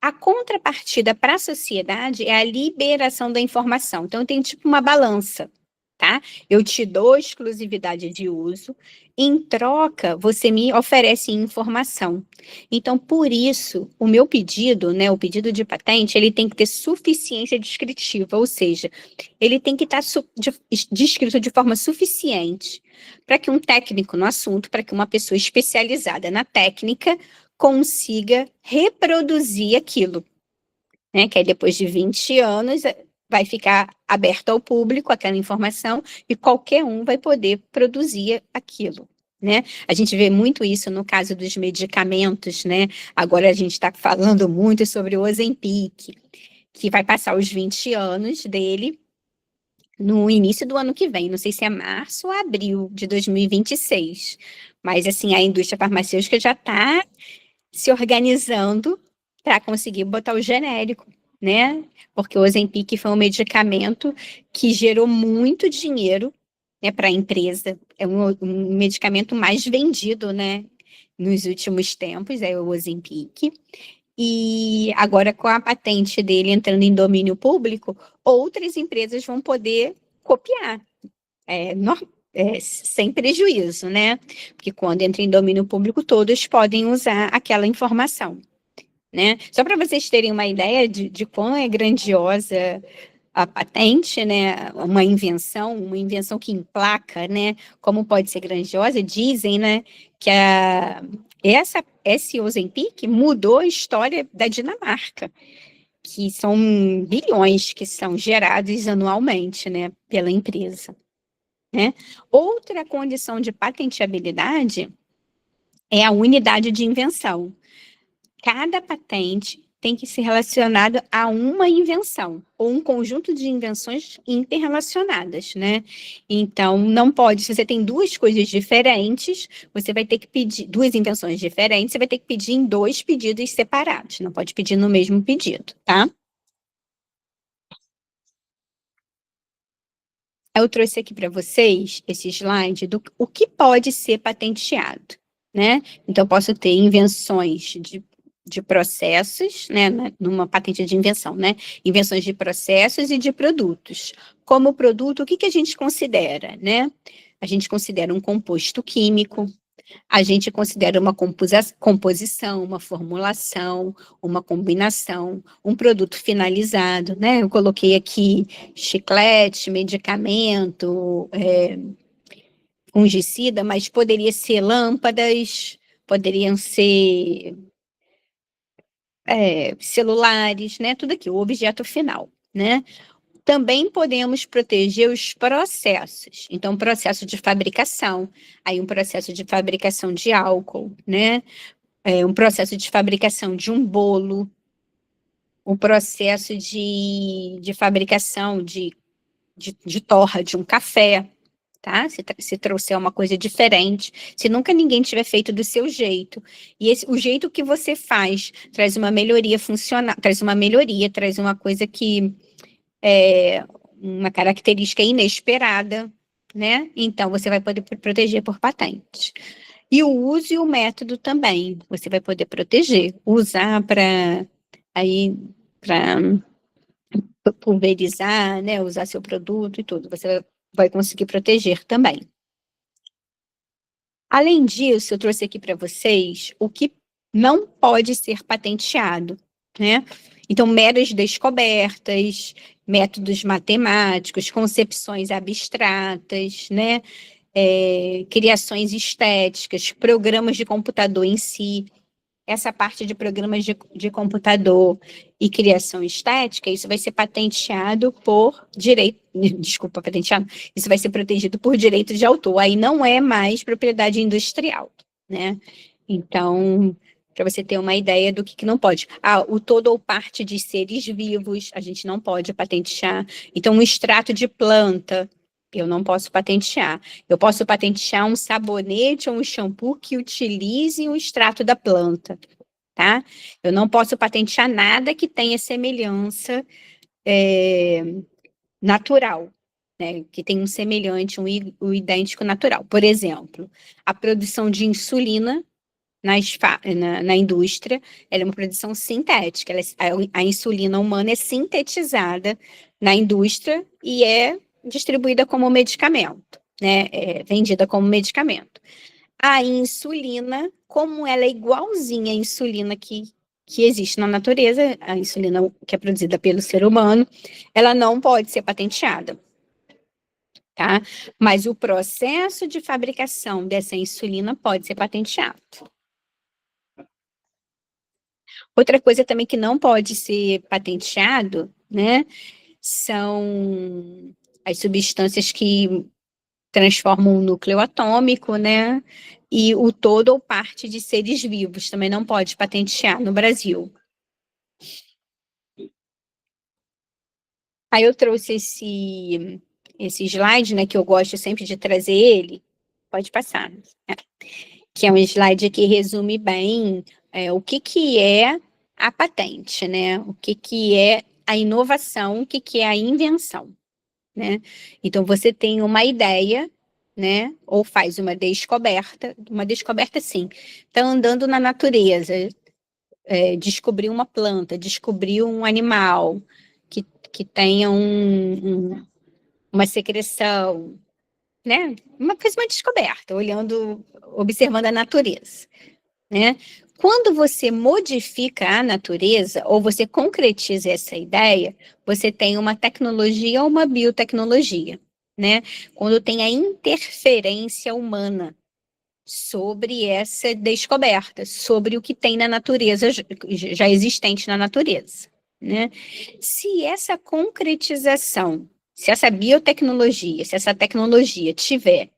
A contrapartida para a sociedade é a liberação da informação. Então, tem tipo uma balança, tá? Eu te dou exclusividade de uso, em troca, você me oferece informação. Então, por isso, o meu pedido, né, o pedido de patente, ele tem que ter suficiência descritiva, ou seja, ele tem que estar descrito de forma suficiente para que um técnico no assunto, para que uma pessoa especializada na técnica consiga reproduzir aquilo, né? Que aí depois de 20 anos vai ficar aberto ao público aquela informação e qualquer um vai poder produzir aquilo, né? A gente vê muito isso no caso dos medicamentos, né? Agora a gente está falando muito sobre o Ozempic, que vai passar os 20 anos dele no início do ano que vem, não sei se é março ou abril de 2026, mas assim, a indústria farmacêutica já está se organizando para conseguir botar o genérico, né? Porque o Ozempic foi um medicamento que gerou muito dinheiro, né, para a empresa. É um medicamento mais vendido, né, nos últimos tempos, é o Ozempic. E agora, com a patente dele entrando em domínio público, outras empresas vão poder copiar. É, sem prejuízo, né? Porque quando entra em domínio público, todos podem usar aquela informação, né? Só para vocês terem uma ideia de quão é grandiosa a patente, né? Uma invenção que emplaca, né? Como pode ser grandiosa, dizem, né? Que esse Ozempic mudou a história da Dinamarca, que são bilhões que são gerados anualmente, né? Pela empresa, né? Outra condição de patenteabilidade é a unidade de invenção. Cada patente tem que ser relacionada a uma invenção ou um conjunto de invenções interrelacionadas, né? Então, não pode, se você tem duas coisas diferentes, você vai ter que pedir, duas invenções diferentes, você vai ter que pedir em dois pedidos separados, não pode pedir no mesmo pedido, tá? Eu trouxe aqui para vocês esse slide do o que pode ser patenteado, né? Então, eu posso ter invenções de processos, né? Numa patente de invenção, né? Invenções de processos e de produtos. Como produto, o que que a gente considera, né? A gente considera um composto químico, a gente considera uma composição, uma formulação, uma combinação, um produto finalizado, né? Eu coloquei aqui chiclete, medicamento, fungicida, mas poderia ser lâmpadas, poderiam ser celulares, né? Tudo aqui, o objeto final, né? Também podemos proteger os processos. Então, processo de fabricação, aí um processo de fabricação de álcool, né? Um processo de fabricação de um bolo, o processo de fabricação de torra de um café, tá? Se trouxer uma coisa diferente, se nunca ninguém tiver feito do seu jeito, e o jeito que você faz traz uma melhoria funcional, traz uma coisa que uma característica inesperada, né? Então, você vai poder proteger por patente. E o uso e o método também, você vai poder proteger, usar para aí para pulverizar, né? Usar seu produto e tudo, você vai conseguir proteger também. Além disso, eu trouxe aqui para vocês o que não pode ser patenteado, né? Então, meras descobertas, métodos matemáticos, concepções abstratas, né? Criações estéticas, programas de computador em si. Essa parte de programas de computador e criação estética, isso vai ser patenteado por direito, desculpa, patenteado, isso vai ser protegido por direito de autor, aí não é mais propriedade industrial, né? Então, para você ter uma ideia do que não pode. O todo ou parte de seres vivos, a gente não pode patentear. Então, um extrato de planta, eu não posso patentear. Eu posso patentear um sabonete ou um shampoo que utilize o extrato da planta, tá? Eu não posso patentear nada que tenha semelhança natural, né? Que tenha um semelhante, um idêntico natural. Por exemplo, a produção de insulina na indústria, ela é uma produção sintética. A insulina humana é sintetizada na indústria e é distribuída como medicamento, né? É vendida como medicamento. A insulina, como ela é igualzinha à insulina que existe na natureza, a insulina que é produzida pelo ser humano, ela não pode ser patenteada, tá? Mas o processo de fabricação dessa insulina pode ser patenteado. Outra coisa também que não pode ser patenteado, né, são as substâncias que transformam o núcleo atômico, né, e o todo ou parte de seres vivos também não pode patentear no Brasil. Aí eu trouxe esse slide, né, que eu gosto sempre de trazer ele, pode passar, né, que é um slide que resume bem o que é a patente, né? O que é a inovação, o que é a invenção, né? Então, você tem uma ideia, né? Ou faz uma descoberta sim. Está andando na natureza, descobriu uma planta, descobriu um animal que tenha uma secreção, né? Fez uma descoberta, observando a natureza, né? Quando você modifica a natureza, ou você concretiza essa ideia, você tem uma tecnologia ou uma biotecnologia, né? Quando tem a interferência humana sobre essa descoberta, sobre o que tem na natureza, já existente na natureza, né? Se essa concretização, se essa biotecnologia, se essa tecnologia tiver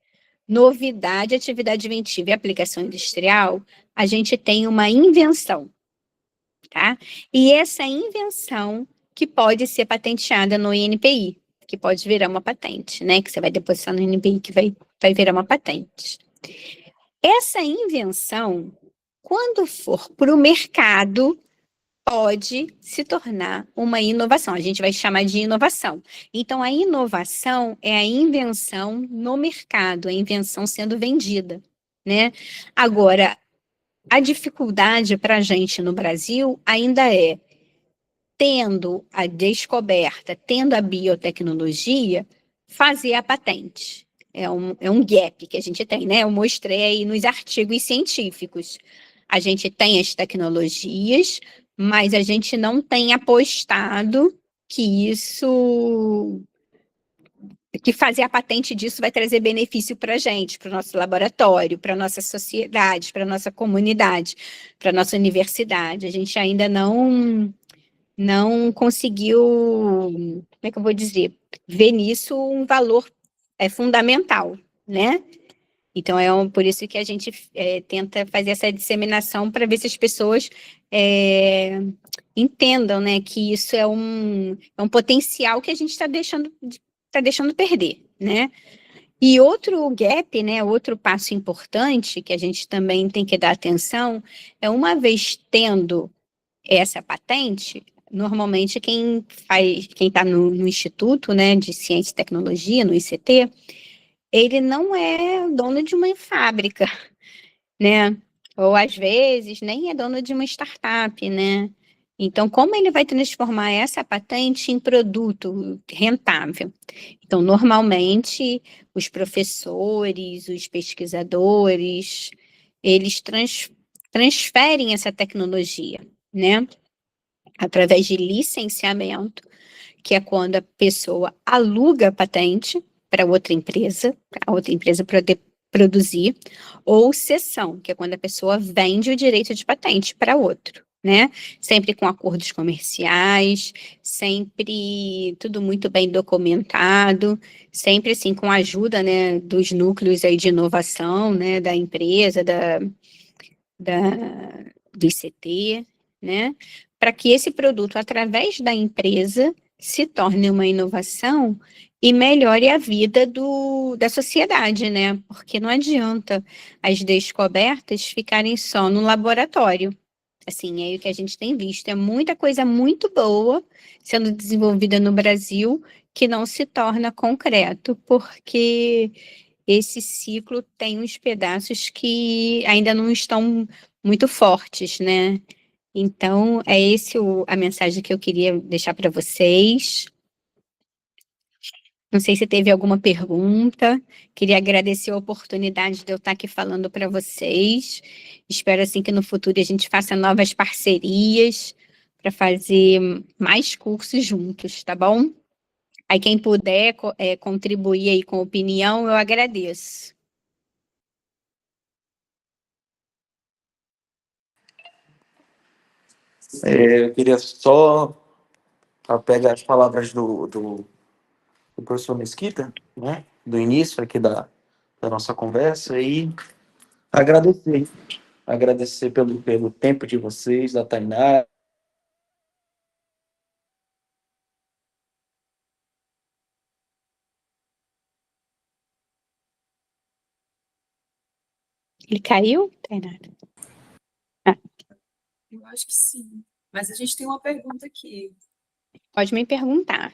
novidade, atividade inventiva e aplicação industrial, a gente tem uma invenção, tá? E essa invenção que pode ser patenteada no INPI, que pode virar uma patente, né? Que você vai depositar no INPI, que vai virar uma patente. Essa invenção, quando for para o mercado, pode se tornar uma inovação. A gente vai chamar de inovação. Então, a inovação é a invenção no mercado, a invenção sendo vendida, né? Agora, a dificuldade para a gente no Brasil ainda é, tendo a descoberta, tendo a biotecnologia, fazer a patente. É um gap que a gente tem, né? Eu mostrei aí nos artigos científicos. A gente tem as tecnologias, mas a gente não tem apostado que que fazer a patente disso vai trazer benefício para a gente, para o nosso laboratório, para a nossa sociedade, para a nossa comunidade, para a nossa universidade. A gente ainda não conseguiu, como é que eu vou dizer, ver nisso um valor fundamental, né? Então, por isso que a gente tenta fazer essa disseminação para ver se as pessoas entendam, né, que isso é um potencial que a gente está deixando perder, né? E outro gap, né, outro passo importante que a gente também tem que dar atenção é, uma vez tendo essa patente, normalmente quem está no Instituto, né, de Ciência e Tecnologia, no ICT, ele não é dono de uma fábrica, né? Ou às vezes nem é dono de uma startup, né? Então, como ele vai transformar essa patente em produto rentável? Então, normalmente, os professores, os pesquisadores, eles transferem essa tecnologia, né? Através de licenciamento, que é quando a pessoa aluga a patente para outra empresa, para a outra empresa poder produzir, ou cessão, que é quando a pessoa vende o direito de patente para outro, né? Sempre com acordos comerciais, sempre tudo muito bem documentado, sempre assim com a ajuda, né, dos núcleos aí de inovação, né, da empresa, do ICT, né? Para que esse produto, através da empresa, se torne uma inovação e melhore a vida da sociedade, né? Porque não adianta as descobertas ficarem só no laboratório. Assim, é o que a gente tem visto. É muita coisa muito boa sendo desenvolvida no Brasil que não se torna concreto, porque esse ciclo tem uns pedaços que ainda não estão muito fortes, né? Então, é esse a mensagem que eu queria deixar para vocês. Não sei se teve alguma pergunta. Queria agradecer a oportunidade de eu estar aqui falando para vocês. Espero assim que no futuro a gente faça novas parcerias para fazer mais cursos juntos, tá bom? Aí quem puder contribuir aí com opinião, eu agradeço. Eu queria só pegar as palavras do professor Mesquita, né, do início aqui da nossa conversa e agradecer, agradecer pelo tempo de vocês, da Tainá. Ele caiu, Tainá? Ah, Eu acho que sim. Mas a gente tem uma pergunta aqui. pode me perguntar.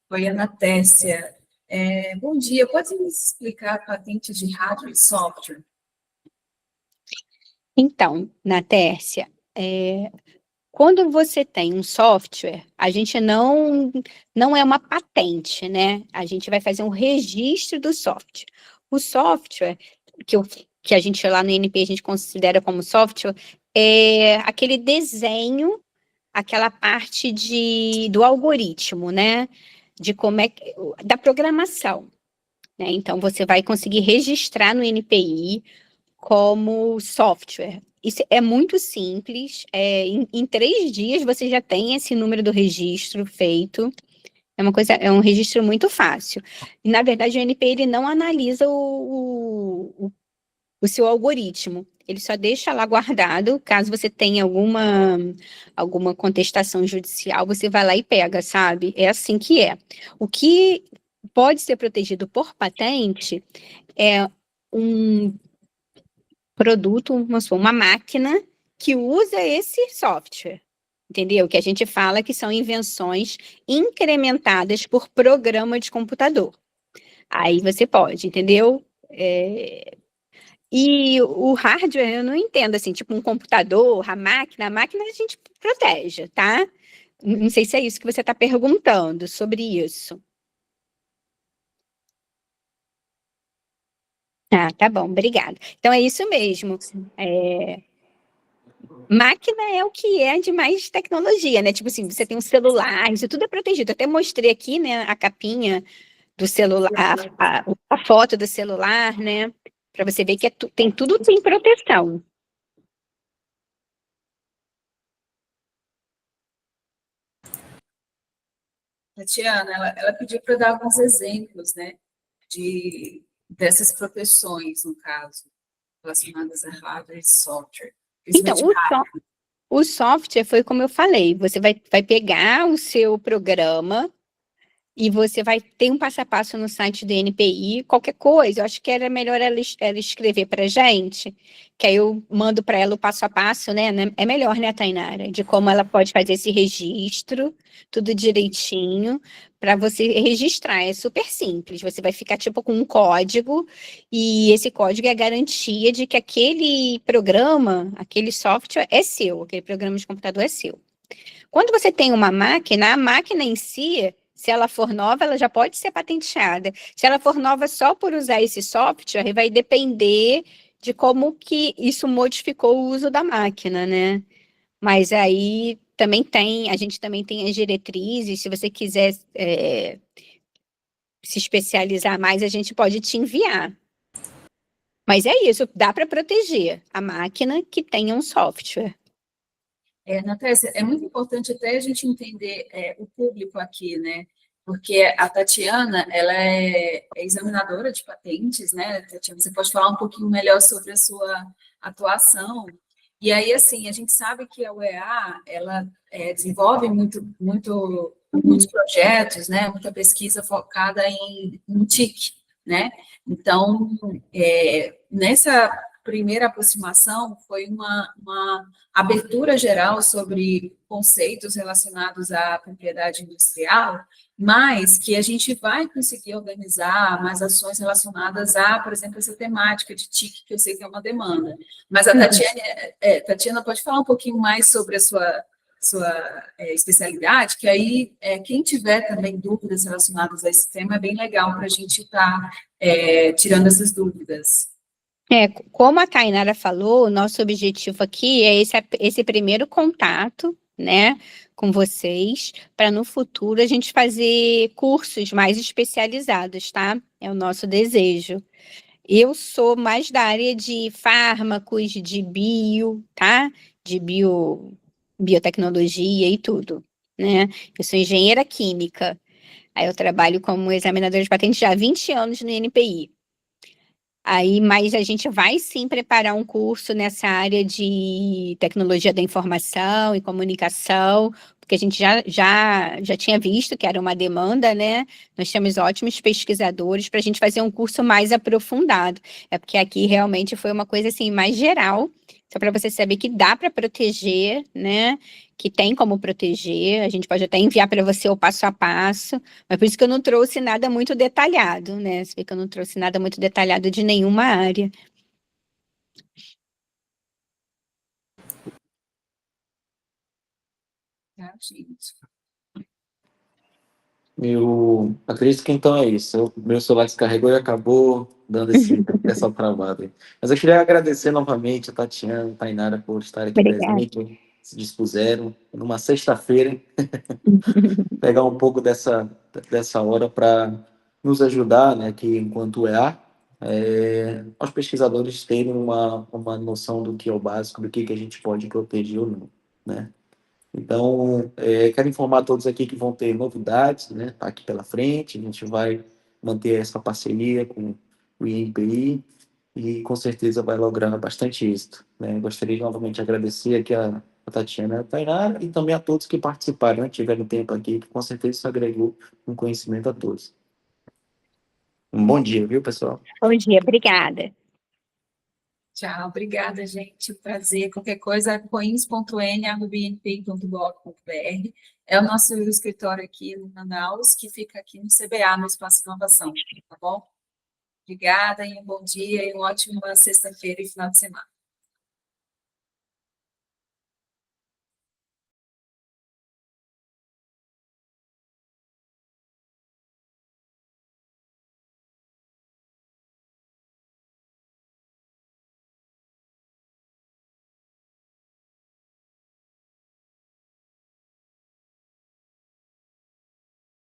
Oi, Ana Tércia. Bom dia. Pode me explicar a patente de hardware e software? Então, na Tércia, quando você tem um software, a gente não é uma patente, né? A gente vai fazer um registro do software. O software, que a gente lá no INP a gente considera como software, é aquele desenho, aquela parte do algoritmo, né? De como da programação, né? Então, você vai conseguir registrar no NPI como software. Isso é muito simples. Em 3 dias você já tem esse número do registro feito. É um registro muito fácil. E, na verdade, o NPI ele não analisa o seu algoritmo. Ele só deixa lá guardado. Caso você tenha alguma contestação judicial, você vai lá e pega, sabe? É assim que é. O que pode ser protegido por patente é um produto, uma máquina que usa esse software. Entendeu? Que a gente fala que são invenções incrementadas por programa de computador. Aí você pode, entendeu? E o hardware, eu não entendo, assim, tipo um computador, a máquina a gente protege, tá? Não sei se é isso que você está perguntando sobre isso. Ah, tá bom, obrigada. Então é isso mesmo. Máquina é o que é de mais tecnologia, né? Tipo assim, você tem um celular, isso tudo é protegido. Eu até mostrei aqui, né, a capinha do celular, a foto do celular, né? Para você ver que tem proteção. Tatiana, ela pediu para dar alguns exemplos, né, dessas proteções, no caso, relacionadas a hardware e software, Então, principalmente hardware. o software foi como eu falei, você vai pegar o seu programa e você vai ter um passo a passo no site do NPI, qualquer coisa. Eu acho que era melhor ela escrever para a gente, que aí eu mando para ela o passo a passo, né? É melhor, né, Tainara? De como ela pode fazer esse registro, tudo direitinho, para você registrar. É super simples. Você vai ficar tipo com um código, e esse código é a garantia de que aquele programa, aquele software é seu, aquele programa de computador é seu. Quando você tem uma máquina, a máquina em si, se ela for nova, ela já pode ser patenteada. Se ela for nova só por usar esse software, vai depender de como que isso modificou o uso da máquina, né? Mas aí também a gente também tem as diretrizes, se você quiser se especializar mais, a gente pode te enviar. Mas é isso, dá para proteger a máquina que tenha um software. Natécia, é muito importante até a gente entender o público aqui, né? Porque a Tatiana, ela é examinadora de patentes, né? Tatiana, você pode falar um pouquinho melhor sobre a sua atuação. E aí, assim, a gente sabe que a UEA, ela desenvolve muitos projetos, né? Muita pesquisa focada em TIC, né? Então, nessa primeira aproximação foi uma abertura geral sobre conceitos relacionados à propriedade industrial, mas que a gente vai conseguir organizar mais ações relacionadas a, por exemplo, essa temática de TIC, que eu sei que é uma demanda. Mas a Tatiana pode falar um pouquinho mais sobre a sua especialidade, que aí quem tiver também dúvidas relacionadas a esse tema é bem legal para a gente estar tirando essas dúvidas. Como a Tainara falou, o nosso objetivo aqui é esse primeiro contato, né, com vocês, para no futuro a gente fazer cursos mais especializados, tá? É o nosso desejo. Eu sou mais da área de fármacos, de tá? De biotecnologia e tudo, né? Eu sou engenheira química. Aí eu trabalho como examinadora de patentes já há 20 anos no INPI. Aí, mas a gente vai sim preparar um curso nessa área de tecnologia da informação e comunicação, porque a gente já tinha visto que era uma demanda, né? Nós temos ótimos pesquisadores para a gente fazer um curso mais aprofundado. É porque aqui realmente foi uma coisa assim mais geral, só para você saber que dá para proteger, né? Que tem como proteger. A gente pode até enviar para você o passo a passo. Mas por isso que eu não trouxe nada muito detalhado, né? Você vê que eu não trouxe nada muito detalhado de nenhuma área. Tá, gente? Eu acredito que então é isso. Meu celular descarregou e acabou dando essa travada aí. Mas eu queria agradecer novamente a Tatiana, a Tainara, por estar aqui Obrigada. presente, se dispuseram numa sexta-feira, pegar um pouco dessa hora para nos ajudar, né, aqui enquanto EA, aos pesquisadores terem uma noção do que é o básico, do que a gente pode proteger ou não, né? Então, quero informar a todos aqui que vão ter novidades, né? Tá aqui pela frente, a gente vai manter essa parceria com o INPI e com certeza vai lograr bastante êxito, né? Gostaria de novamente agradecer aqui a Tatiana e a Tainara e também a todos que participaram, né? Tiveram tempo aqui, que com certeza isso agregou um conhecimento a todos. Um bom dia, viu, pessoal? Bom dia, obrigada. Tchau, obrigada, gente. Prazer. Qualquer coisa, coins.n@inp.gov.br. É o nosso escritório aqui no Manaus, que fica aqui no CBA, no Espaço Inovação, tá bom? Obrigada e um bom dia e uma ótima sexta-feira e final de semana.